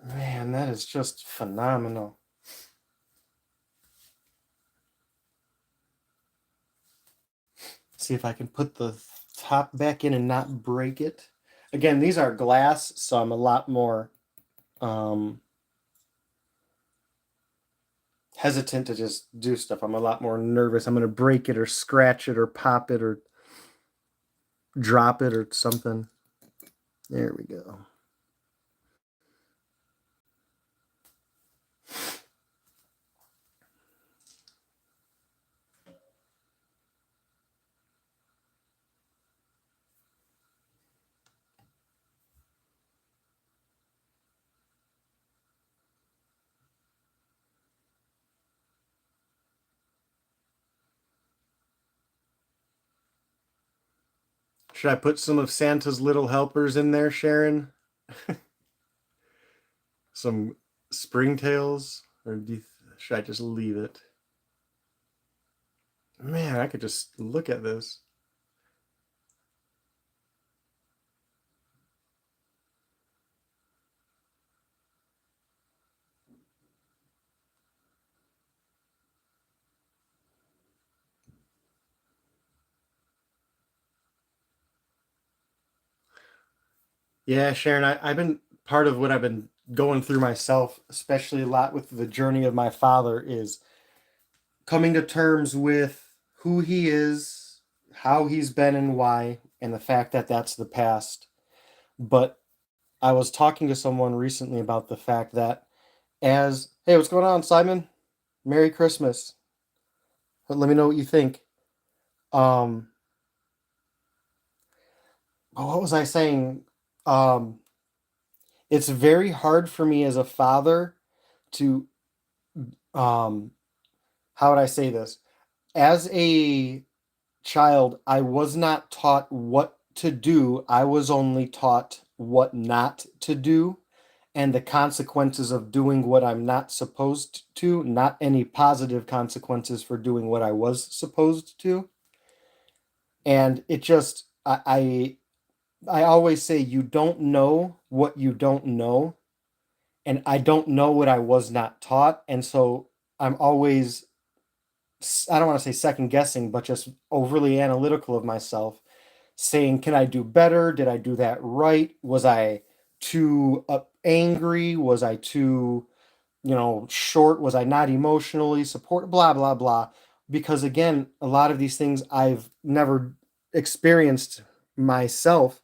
Speaker 1: Man, that is just phenomenal. See if I can put the top back in and not break it. Again, these are glass, so I'm a lot more hesitant to just do stuff. I'm a lot more nervous. I'm going to break it or scratch it or pop it or drop it or something. There we go. Should I put some of Santa's little helpers in there, Sharon? Some springtails? Or should I just leave it? Man, I could just look at this. Yeah, Sharon, I've been part of what I've been going through myself, especially a lot with the journey of my father, is coming to terms with who he is, how he's been and why, and the fact that that's the past. But I was talking to someone recently about the fact that hey, what's going on, Simon? Merry Christmas. Let me know what you think. Um, what was I saying? Um, it's very hard for me as a father to, um, how would I say this? As a child, I was not taught what to do. I was only taught what not to do and the consequences of doing what I'm not supposed to, not any positive consequences for doing what I was supposed to. And it just, I always say, you don't know what you don't know. And I don't know what I was not taught. And so I'm always, I don't want to say second guessing, but just overly analytical of myself, saying, can I do better? Did I do that right? Was I too angry? Was I too, short? Was I not emotionally support? Blah, blah, blah. Because again, a lot of these things I've never experienced myself.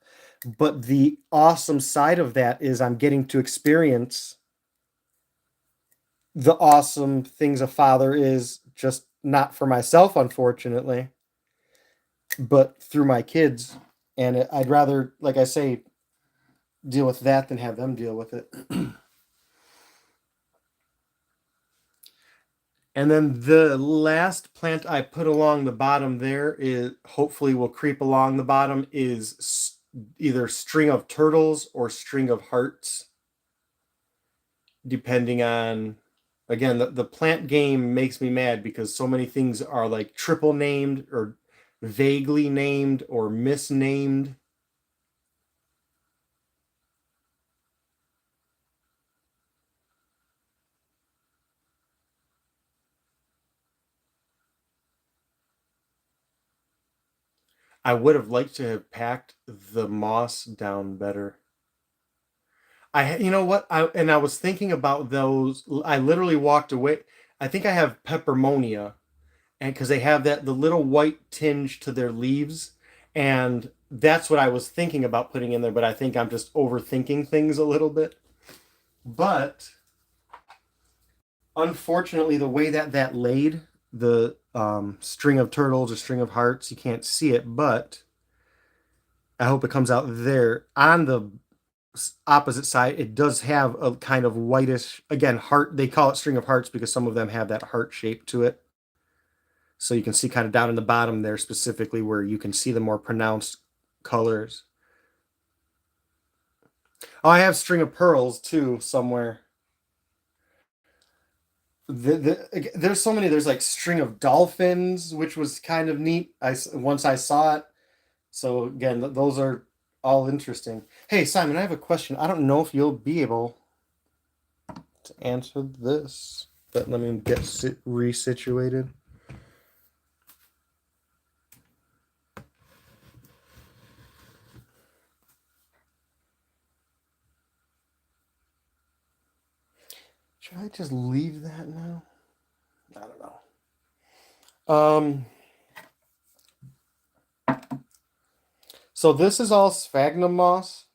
Speaker 1: But the awesome side of that is I'm getting to experience the awesome things a father is, just not for myself, unfortunately, but through my kids. And I'd rather, like I say, deal with that than have them deal with it. And then the last plant I put along the bottom there is hopefully will creep along the bottom is either string of turtles or string of hearts, depending on, again, the plant game makes me mad because so many things are like triple named or vaguely named or misnamed. I would have liked to have packed the moss down better. You know what? I was thinking about those. I literally walked away. I think I have peppermonia, and because they have that the little white tinge to their leaves, and that's what I was thinking about putting in there. But I think I'm just overthinking things a little bit. But unfortunately, the way that laid, the string of turtles or string of hearts, you can't see it, but I hope it comes out there on the opposite side. It does have a kind of whitish, again, heart. They call it string of hearts because some of them have that heart shape to it. So you can see kind of down in the bottom there specifically where you can see the more pronounced colors. Oh, I have string of pearls too somewhere. There's so many. There's like string of dolphins, which was kind of neat. Once I saw it. So again, those are all interesting. Hey, Simon, I have a question. I don't know if you'll be able to answer this, but let me get resituated. Should I just leave that now? I don't know. So this is all sphagnum moss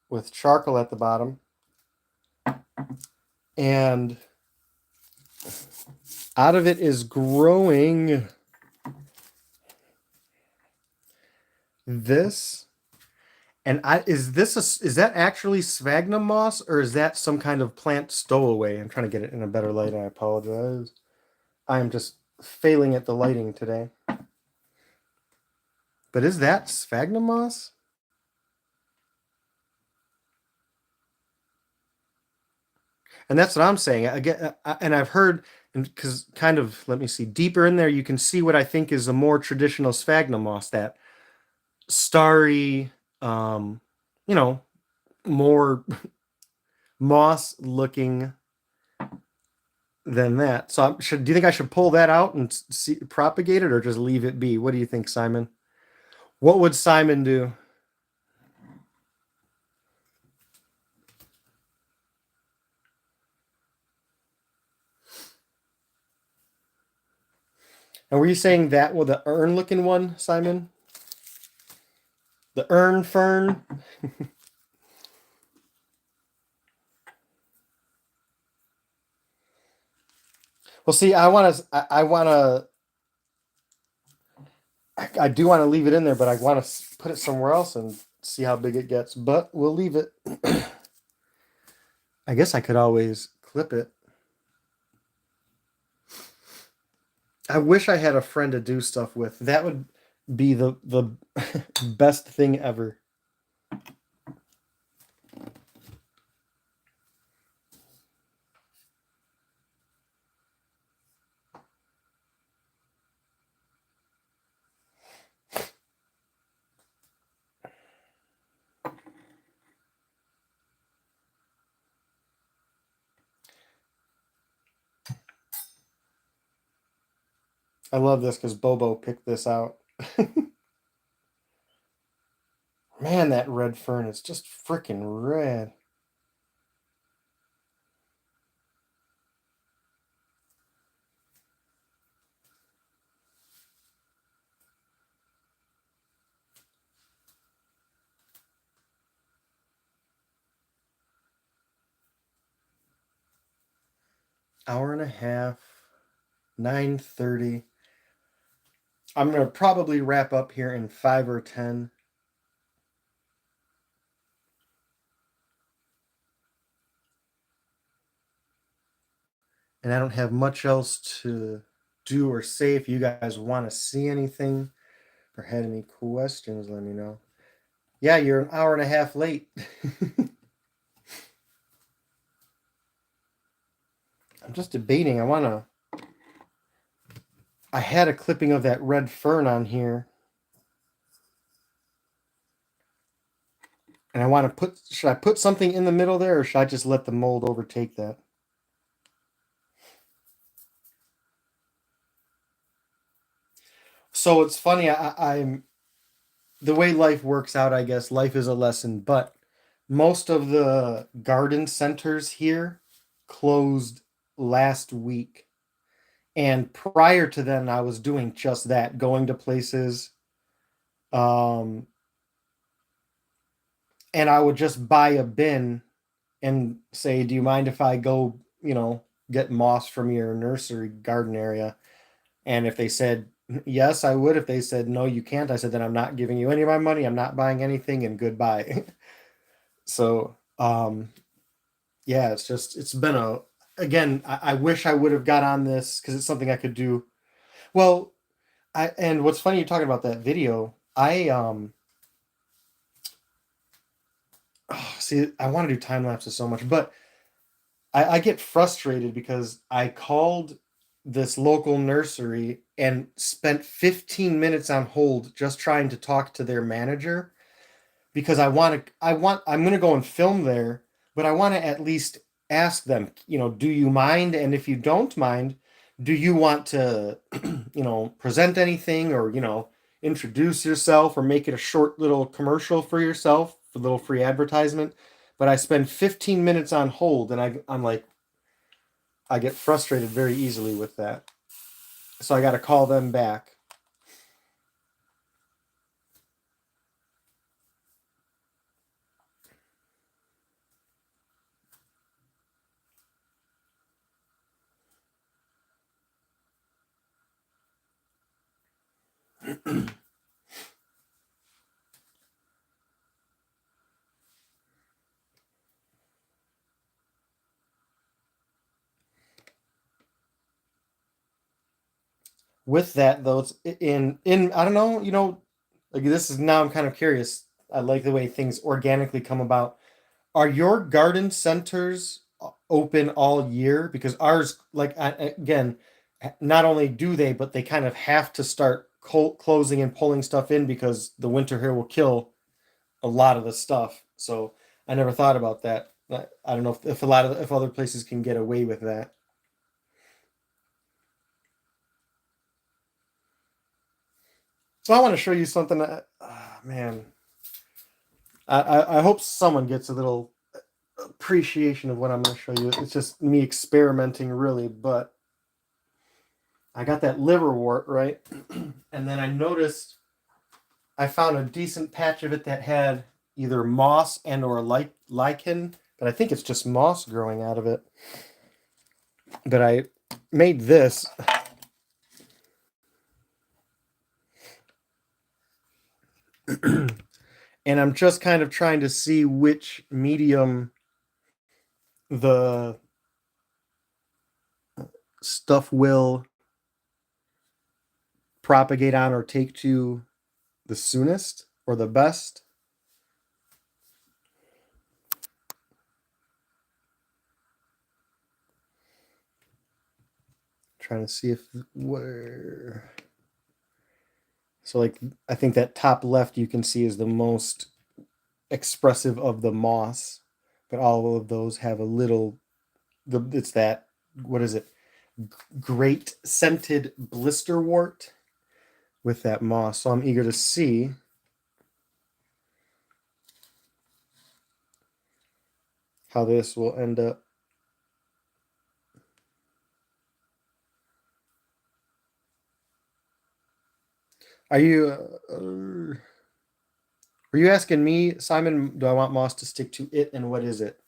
Speaker 1: with charcoal at the bottom. And out of it is growing this. And is that actually sphagnum moss, or is that some kind of plant stowaway? I'm trying to get it in a better light. I apologize. I am just failing at the lighting today. But is that sphagnum moss? And that's what I'm saying. And I've heard, because kind of, let me see, deeper in there, you can see what I think is a more traditional sphagnum moss, that starry, um, you know, more moss looking than that. So do you think I should pull that out and propagate it, or just leave it be? What do you think, Simon? What would Simon do? And were you saying that with the urn looking one, Simon? The urn fern? Well, see, I do want to leave it in there, but I want to put it somewhere else and see how big it gets. But we'll leave it. I guess I could always clip it. I wish I had a friend to do stuff with. That would be the best thing ever. I love this because Bobo picked this out. Man, that red fern is just freaking red. Hour and a half, 9:30. I'm gonna probably wrap up here in 5 or 10. And I don't have much else to do or say. If you guys want to see anything or had any questions, let me know. Yeah, you're an hour and a half late. I'm just debating. I had a clipping of that red fern on here. And I want to should I put something in the middle there, or should I just let the mold overtake that? So it's funny, I'm the way life works out, I guess life is a lesson, but most of the garden centers here closed last week. And prior to then, I was doing just that, going to places, um, and I would just buy a bin and say, "Do you mind if I go, get moss from your nursery garden area?" And if they said yes, I would. If they said no, you can't, I said, then I'm not giving you any of my money. I'm not buying anything, and goodbye. So, yeah, it's been again, I wish I would have got on this because it's something I could do. Well, and what's funny, you're talking about that video. See, I want to do time lapses so much, but I get frustrated because I called this local nursery and spent 15 minutes on hold just trying to talk to their manager, because I'm going to go and film there, but I want to at least ask them, do you mind? And if you don't mind, do you want to, present anything, or, introduce yourself, or make it a short little commercial for yourself, a little free advertisement? But I spend 15 minutes on hold, and I'm like, I get frustrated very easily with that. So I got to call them back. With that though, it's in I don't know, like this is now I'm kind of curious. I like the way things organically come about. Are your garden centers open all year? Because ours, like again, not only do they, but they kind of have to start closing and pulling stuff in because the winter here will kill a lot of the stuff. So I never thought about that. I don't know if a lot of if other places can get away with that. So I want to show you something. Man, I hope someone gets a little appreciation of what I'm going to show you. It's just me experimenting, really. But I got that liverwort right, and then I noticed I found a decent patch of it that had either moss and or lichen, but I think it's just moss growing out of it. But I made this. And I'm just kind of trying to see which medium the stuff will propagate on or take to the soonest or the best. Trying to see if where. So like I think that top left you can see is the most expressive of the moss, but all of those have a little. It's that, what is it? Great scented blisterwort with that moss. So I'm eager to see how this will end up. Are you? Are you asking me, Simon? Do I want moss to stick to it, and what is it?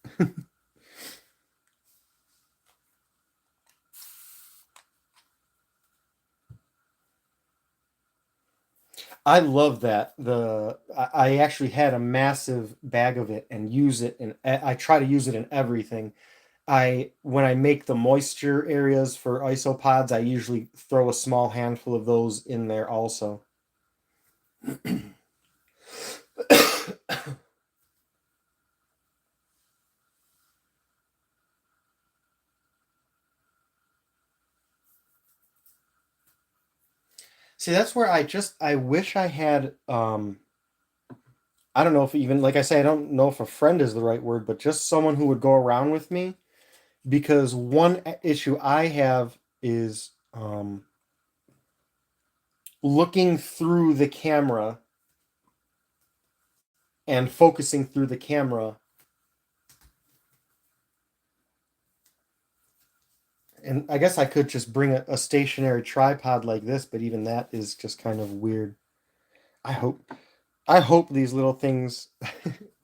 Speaker 1: I love that. I actually had a massive bag of it and use it, and I try to use it in everything. I when I make the moisture areas for isopods, I usually throw a small handful of those in there also. See, that's where I wish I had I don't know if even like I say I don't know if a friend is the right word, but just someone who would go around with me because one issue I have is looking through the camera and focusing through the camera. And I guess I could just bring a stationary tripod like this, but even that is just kind of weird. I hope I hope these little things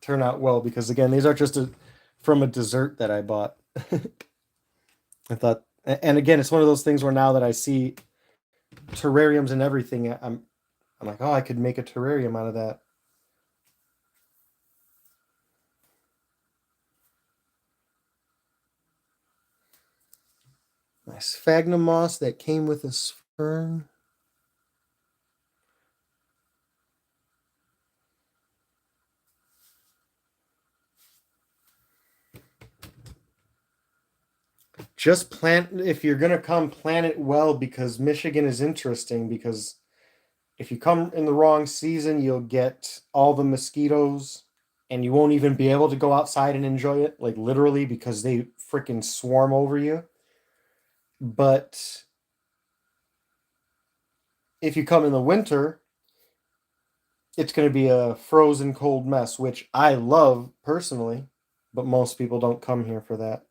Speaker 1: turn out well because again, these are just from a dessert that I bought. I thought, and again, it's one of those things where now that I see terrariums and everything, I'm like, oh, I could make a terrarium out of that. Nice sphagnum moss that came with a fern. Just plant if you're gonna come, plant it well because Michigan is interesting because if you come in the wrong season, you'll get all the mosquitoes and you won't even be able to go outside and enjoy it, like literally because they freaking swarm over you. But if you come in the winter, it's going to be a frozen cold mess, which I love personally, but most people don't come here for that.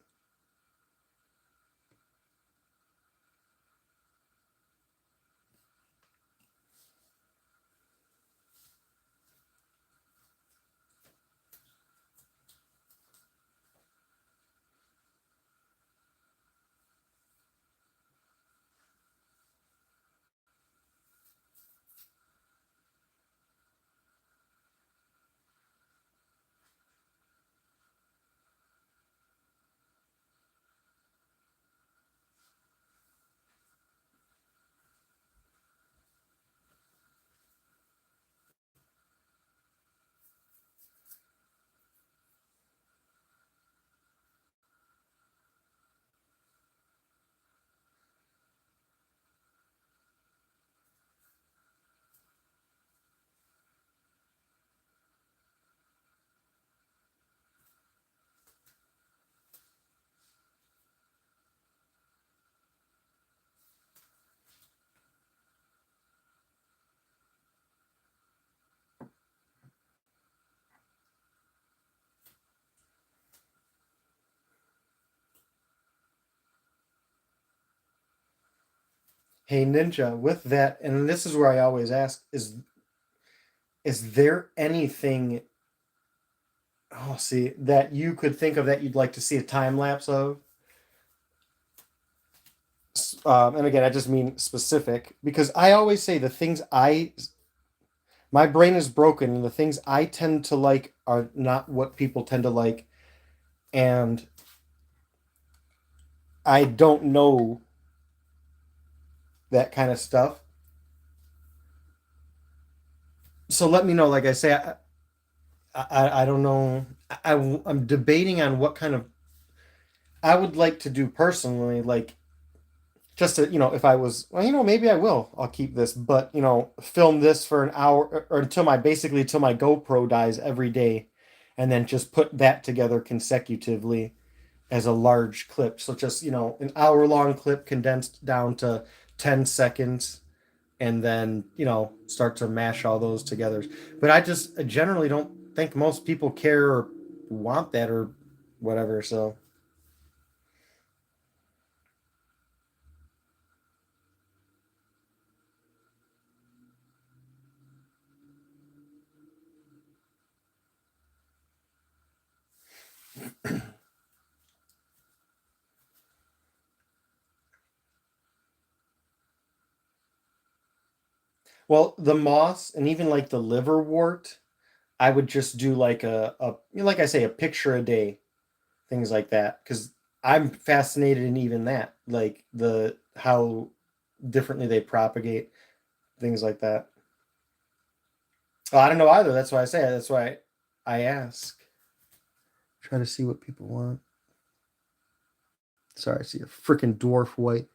Speaker 1: Hey Ninja, with that, and this is where I always ask, is there anything, oh see, that you could think of that you'd like to see a time lapse of? And again, I just mean specific because I always say the things my brain is broken and the things I tend to like are not what people tend to like. And I don't know that kind of stuff. So let me know. Like I say, I don't know. I'm debating on what kind of I would like to do personally. Like just to, if I was, well, maybe I will. I'll keep this, but film this for an hour or until my GoPro dies every day, and then just put that together consecutively as a large clip. So just, an hour long clip condensed down to 10 seconds and then, start to mash all those together. But I just generally don't think most people care or want that or whatever. So, well, the moss and even like the liverwort, I would just do like like I say, a picture a day, things like that, because I'm fascinated in even that, like the how differently they propagate, things like that. Oh, I don't know either. That's why I say it. That's why I ask. Try to see what people want. Sorry, I see a freaking dwarf white.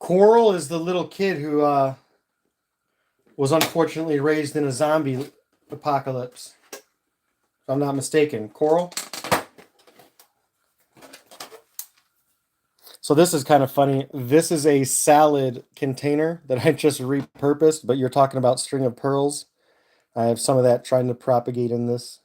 Speaker 1: Coral is the little kid who was unfortunately raised in a zombie apocalypse. If I'm not mistaken. Coral. So this is kind of funny. This is a salad container that I just repurposed, but you're talking about string of pearls. I have some of that trying to propagate in this.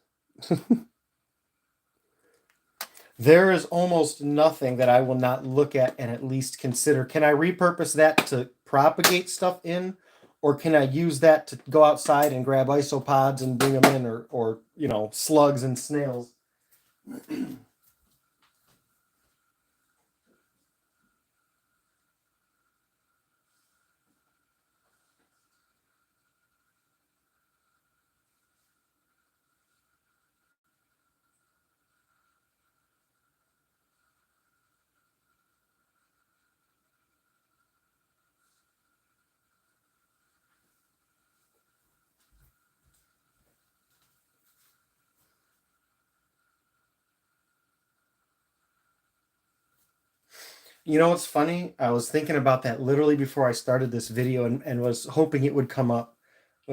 Speaker 1: There is almost nothing that I will not look at and at least consider. Can I repurpose that to propagate stuff in? Or can I use that to go outside and grab isopods and bring them in, or slugs and snails? You know what's funny? I was thinking about that literally before I started this video, and was hoping it would come up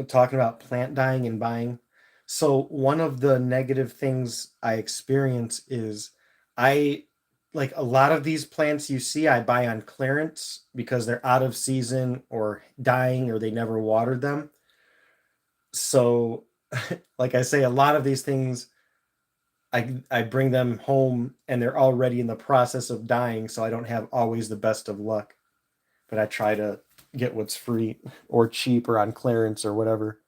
Speaker 1: talking about plant dying and buying. So one of the negative things I experience is I like a lot of these plants you see I buy on clearance because they're out of season or dying or they never watered them. So like I say, a lot of these things I bring them home and they're already in the process of dying, so I don't have always the best of luck. But I try to get what's free or cheap or on clearance or whatever.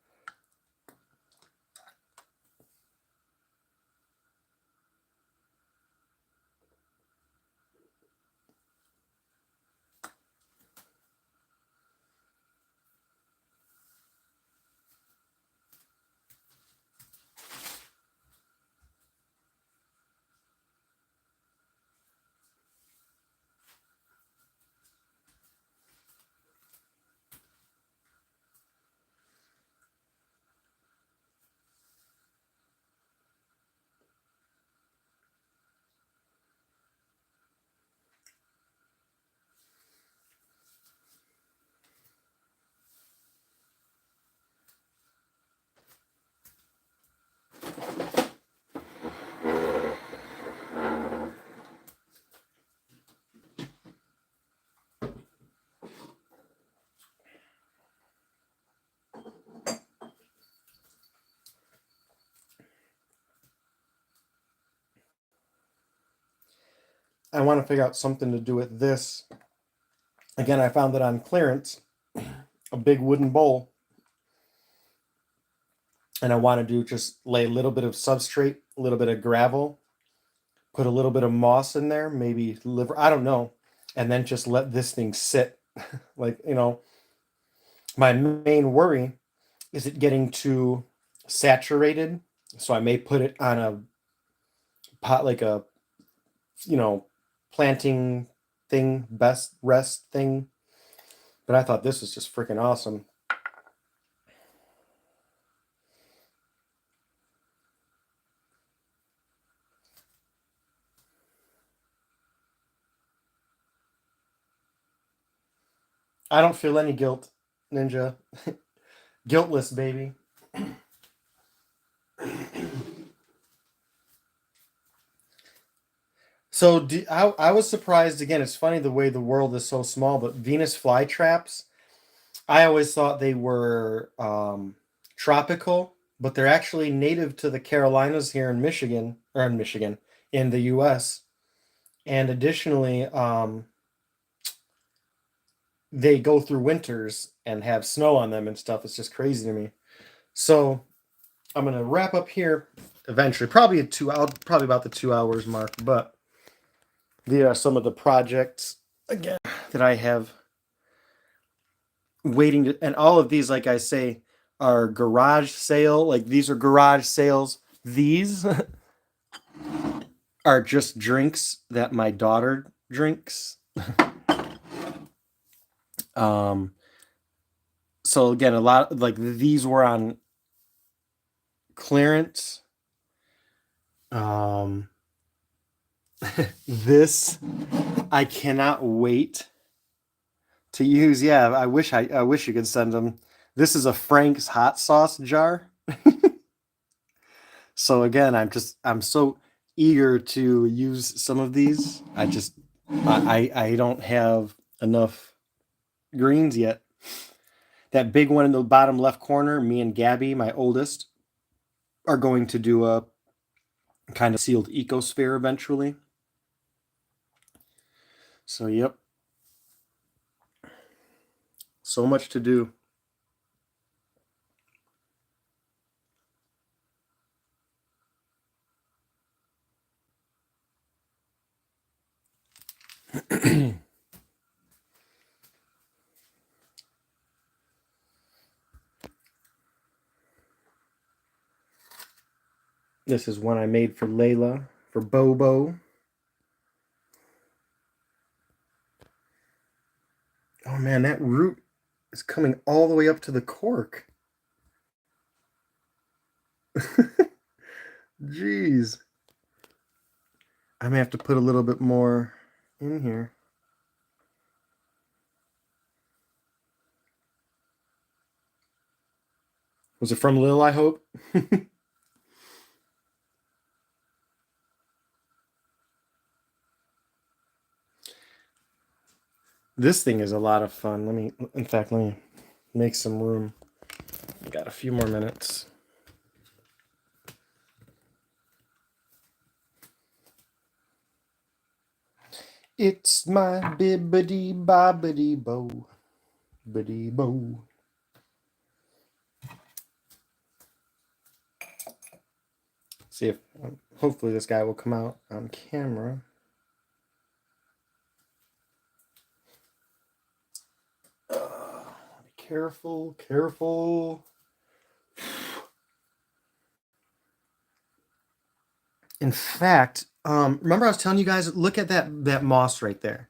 Speaker 1: I want to figure out something to do with this. Again, I found it on clearance, a big wooden bowl. And I want to do just lay a little bit of substrate, a little bit of gravel, put a little bit of moss in there, maybe liver, I don't know, and then just let this thing sit. Like, my main worry is it getting too saturated. So I may put it on a pot, like a, you know, planting thing, best rest thing. But I thought this was just freaking awesome. I don't feel any guilt, Ninja. Guiltless, baby. So I was surprised again. It's funny the way the world is so small, but Venus flytraps, I always thought they were tropical, but they're actually native to the Carolinas here in Michigan, or in Michigan, in the U.S. And additionally, they go through winters and have snow on them and stuff. It's just crazy to me. So I'm gonna wrap up here eventually. Probably about the 2 hours mark, but these are some of the projects again that I have waiting to, and all of these, like I say, are garage sale. Like these are garage sales. These are just drinks that my daughter drinks. um so again, a lot like these were on clearance. um this I cannot wait to use. Yeah, I wish you could send them. This is a Frank's hot sauce jar. So again, I'm so eager to use some of these. I don't have enough greens yet. That big one in the bottom left corner, me and Gabby, my oldest, are going to do a kind of sealed ecosphere eventually. So yep. So much to do. This is one I made for Layla, for Bobo. Oh man, that root is coming all the way up to the cork. Jeez. I may have to put a little bit more in here. Was it from Lil, I hope? This thing is a lot of fun. Let me make some room. I got a few more minutes. It's my bibbity bobbity bo. Bibbity bo. See if hopefully this guy will come out on camera. Careful, careful. In fact, remember I was telling you guys, look at that moss right there.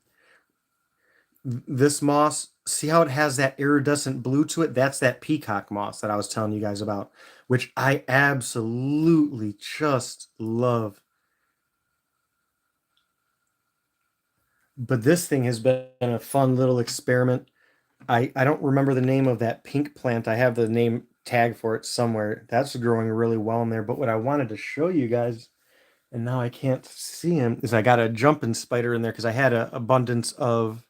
Speaker 1: This moss, see how it has that iridescent blue to it? That's that peacock moss that I was telling you guys about, which I absolutely just love. But this thing has been a fun little experiment. I don't remember the name of that pink plant. I have the name tag for it somewhere. That's growing really well in there. But what I wanted to show you guys, and now I can't see him, is I got a jumping spider in there because I had an abundance of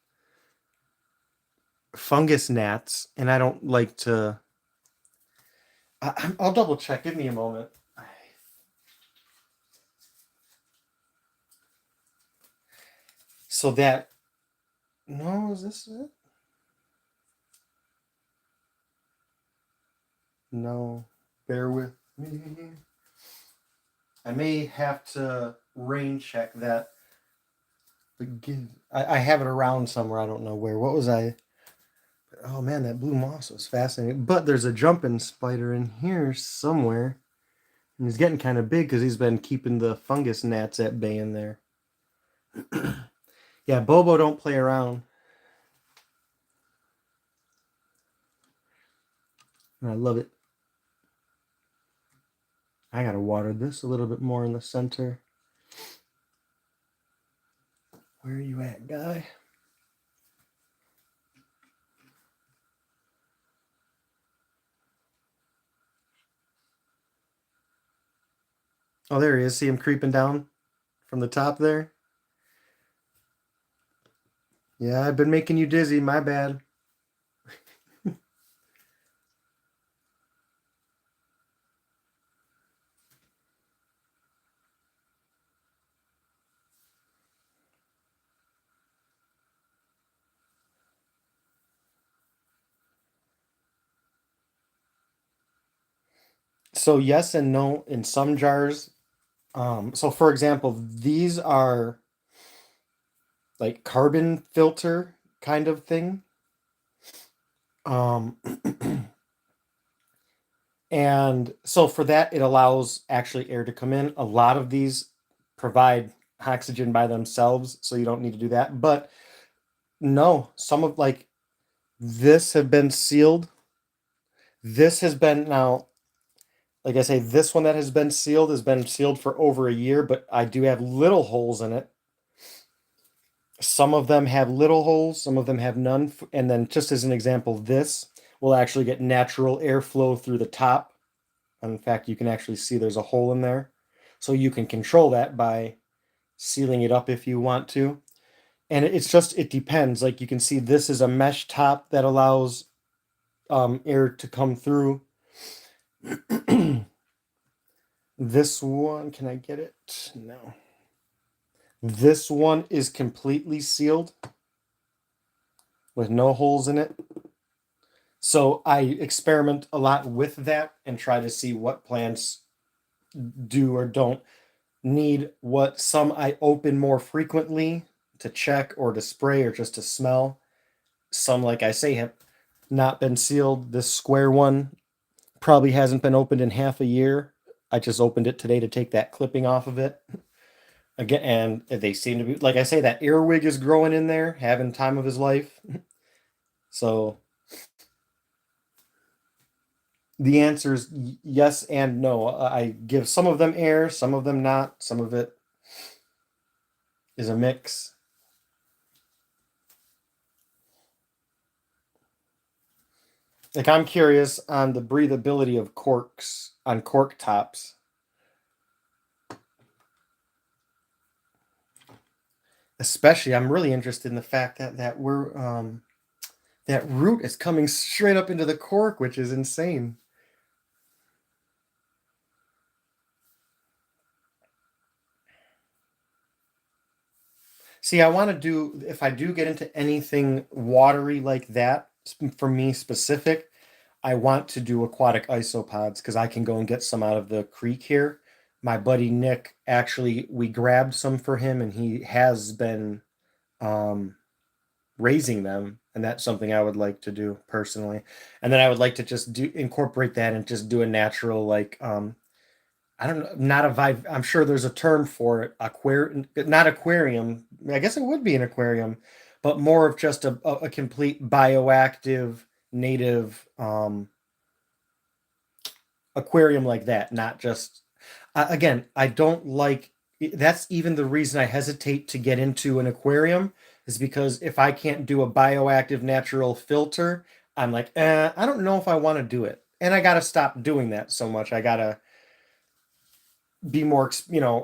Speaker 1: fungus gnats, and I don't like to. I'll double check. Give me a moment. So that, no, is this it? No, bear with me. I may have to rain check that. Again, I have it around somewhere. I don't know where. What was I? Oh man, that blue moss was fascinating. But there's a jumping spider in here somewhere. And he's getting kind of big because he's been keeping the fungus gnats at bay in there. Yeah, Bobo don't play around. And I love it. I gotta water this a little bit more in the center. Where are you at, guy? Oh, there he is. See him creeping down from the top there? Yeah, I've been making you dizzy. My bad. So yes and no in some jars. So for example, these are like carbon filter kind of thing. Um, and so for that, it allows actually air to come in. A lot of these provide oxygen by themselves, so you don't need to do that. But no, some of like this have been sealed. This has been now, like I say, this one that has been sealed for over a year, but I do have little holes in it. Some of them have little holes, some of them have none. And then, just as an example, this will actually get natural airflow through the top. In fact, you can actually see there's a hole in there. So you can control that by sealing it up if you want to. And it's just, it depends. Like you can see, this is a mesh top that allows air to come through. This one, can I get it? No. This one is completely sealed with no holes in it. So I experiment a lot with that and try to see what plants do or don't need what. Some I open more frequently to check or to spray or just to smell. Some, like I say, have not been sealed. This square one probably hasn't been opened in half a year. I just opened it today to take that clipping off of it. Again, and they seem to be, like I say, that earwig is growing in there, having time of his life. So the answer is yes and no. I give some of them air, some of them not. Some of it is a mix. Like I'm curious on the breathability of corks on cork tops. Especially, I'm really interested in the fact that we're that root is coming straight up into the cork, which is insane. See, I want to do, if I do get into anything watery like that, for me specific, I want to do aquatic isopods because I can go and get some out of the creek here. My buddy Nick, actually, we grabbed some for him and he has been um, raising them. And that's something I would like to do personally. And then I would like to just do incorporate that and just do a natural, like, I don't know, not a vive. I'm sure there's a term for it. Not aquarium. I guess it would be an aquarium, but more of just a complete bioactive native aquarium like that. Not just again. I don't like. That's even the reason I hesitate to get into an aquarium is because if I can't do a bioactive natural filter, I'm like, I don't know if I want to do it, and I gotta stop doing that so much. I gotta be more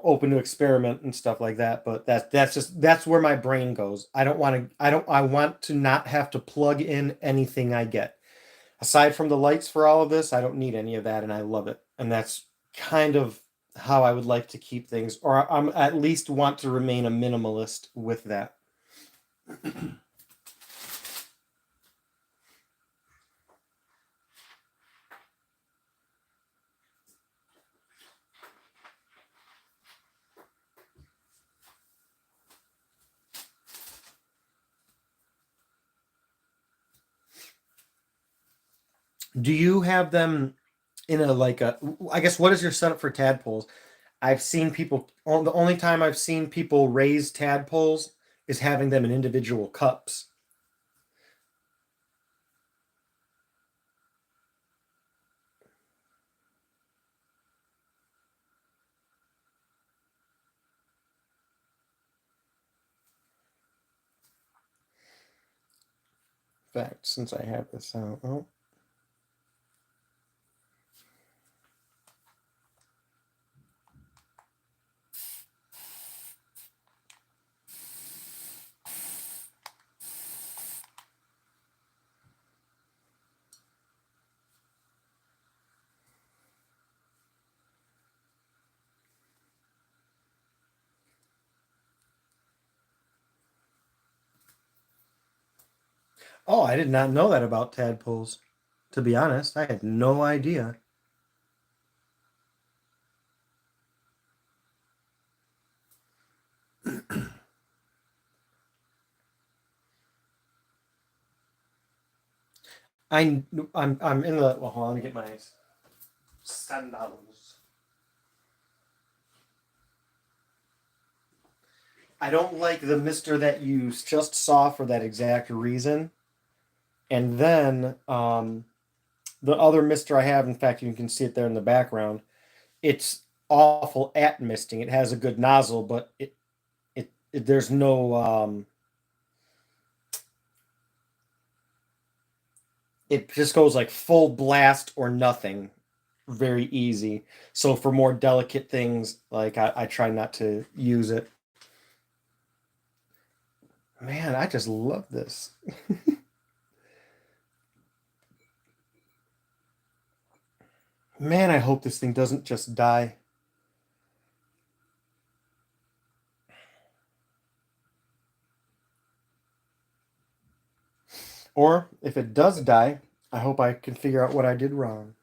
Speaker 1: open to experiment and stuff like that, but that's where my brain goes. I want to not have to plug in anything I get aside from the lights for all of this. I don't need any of that and I love it, and that's kind of how I would like to keep things, or I'm at least want to remain a minimalist with that. Do you have them in a like a I guess what is your setup for tadpoles? I've seen people the only time I've seen people raise tadpoles is having them in individual cups. In fact, since I have this out, I did not know that about tadpoles. To be honest, I had no idea. I I'm in the well. Hold on, let me get my sandals. I don't like the mister that you just saw for that exact reason. And then the other mister I have, in fact, you can see it there in the background. It's awful at misting. It has a good nozzle, but there's no it just goes like full blast or nothing, very easy. So for more delicate things, like I try not to use it. Man, I just love this. Man, I hope this thing doesn't just die. Or if it does die, I hope I can figure out what I did wrong.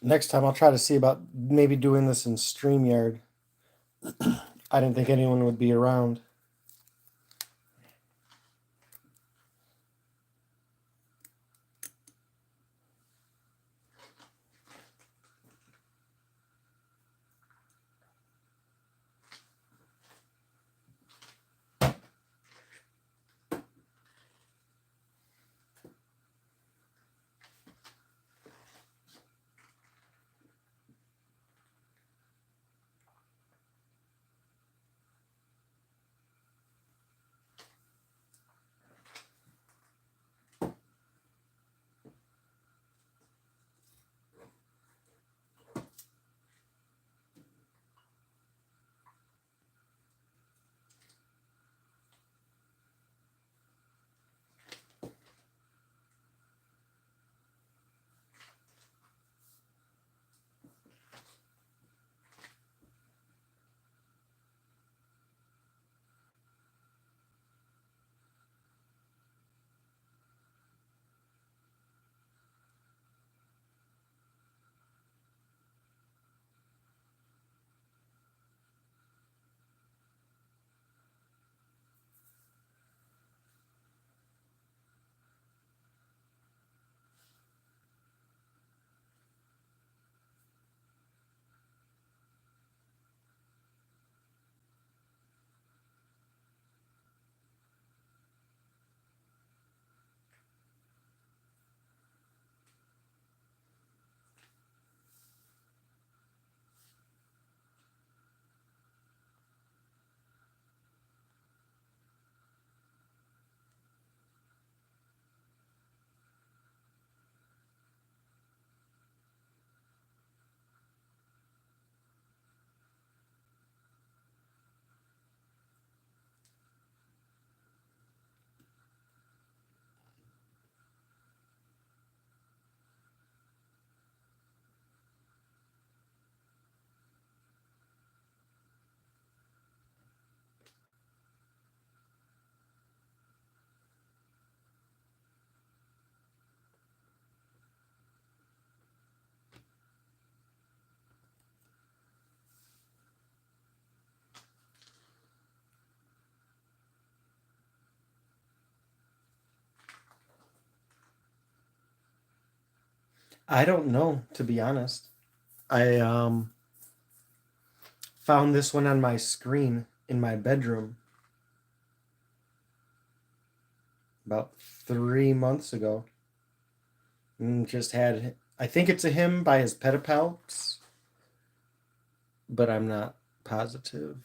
Speaker 1: Next time I'll try to see about maybe doing this in StreamYard. I didn't think anyone would be around. I don't know, to be honest. I found this one on my screen in my bedroom about 3 months ago. And just had, I think it's a hymn by his pedipalps, but I'm not positive.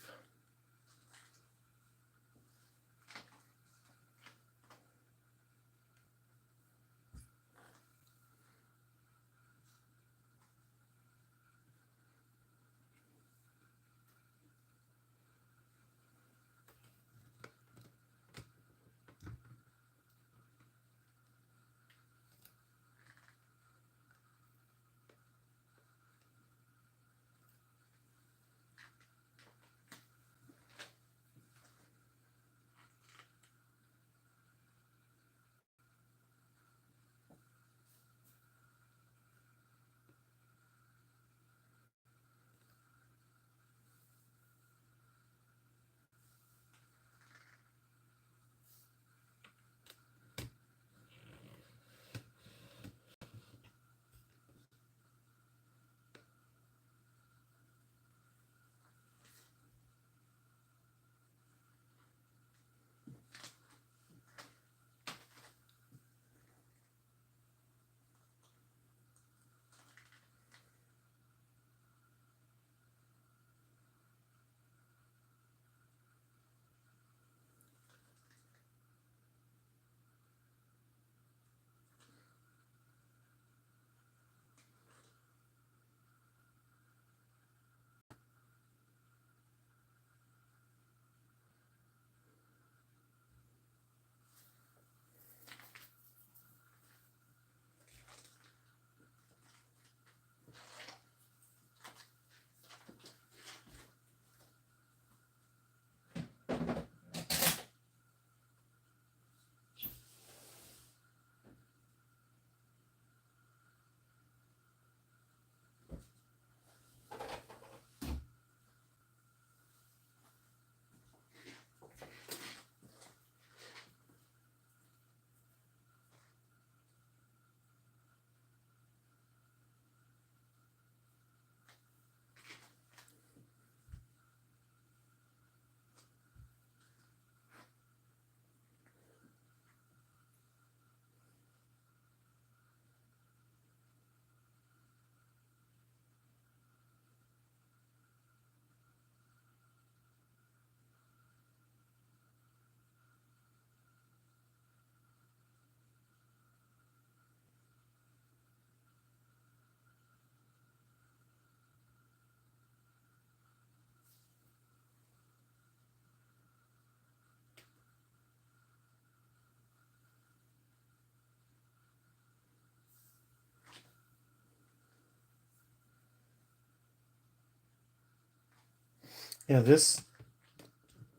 Speaker 1: Yeah, this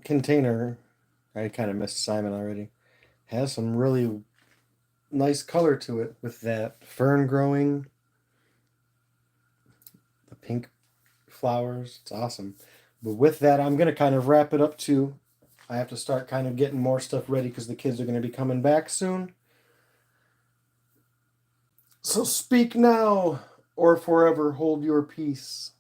Speaker 1: container, I kind of missed Simon already, has some really nice color to it with that fern growing, the pink flowers. It's awesome. But with that, I'm going to kind of wrap it up too. I have to start kind of getting more stuff ready because the kids are going to be coming back soon. So speak now or forever hold your peace.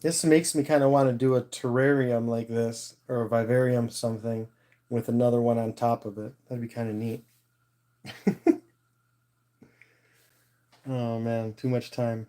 Speaker 1: This makes me kind of want to do a terrarium like this or a vivarium something with another one on top of it. That'd be kind of neat. Oh man, too much time.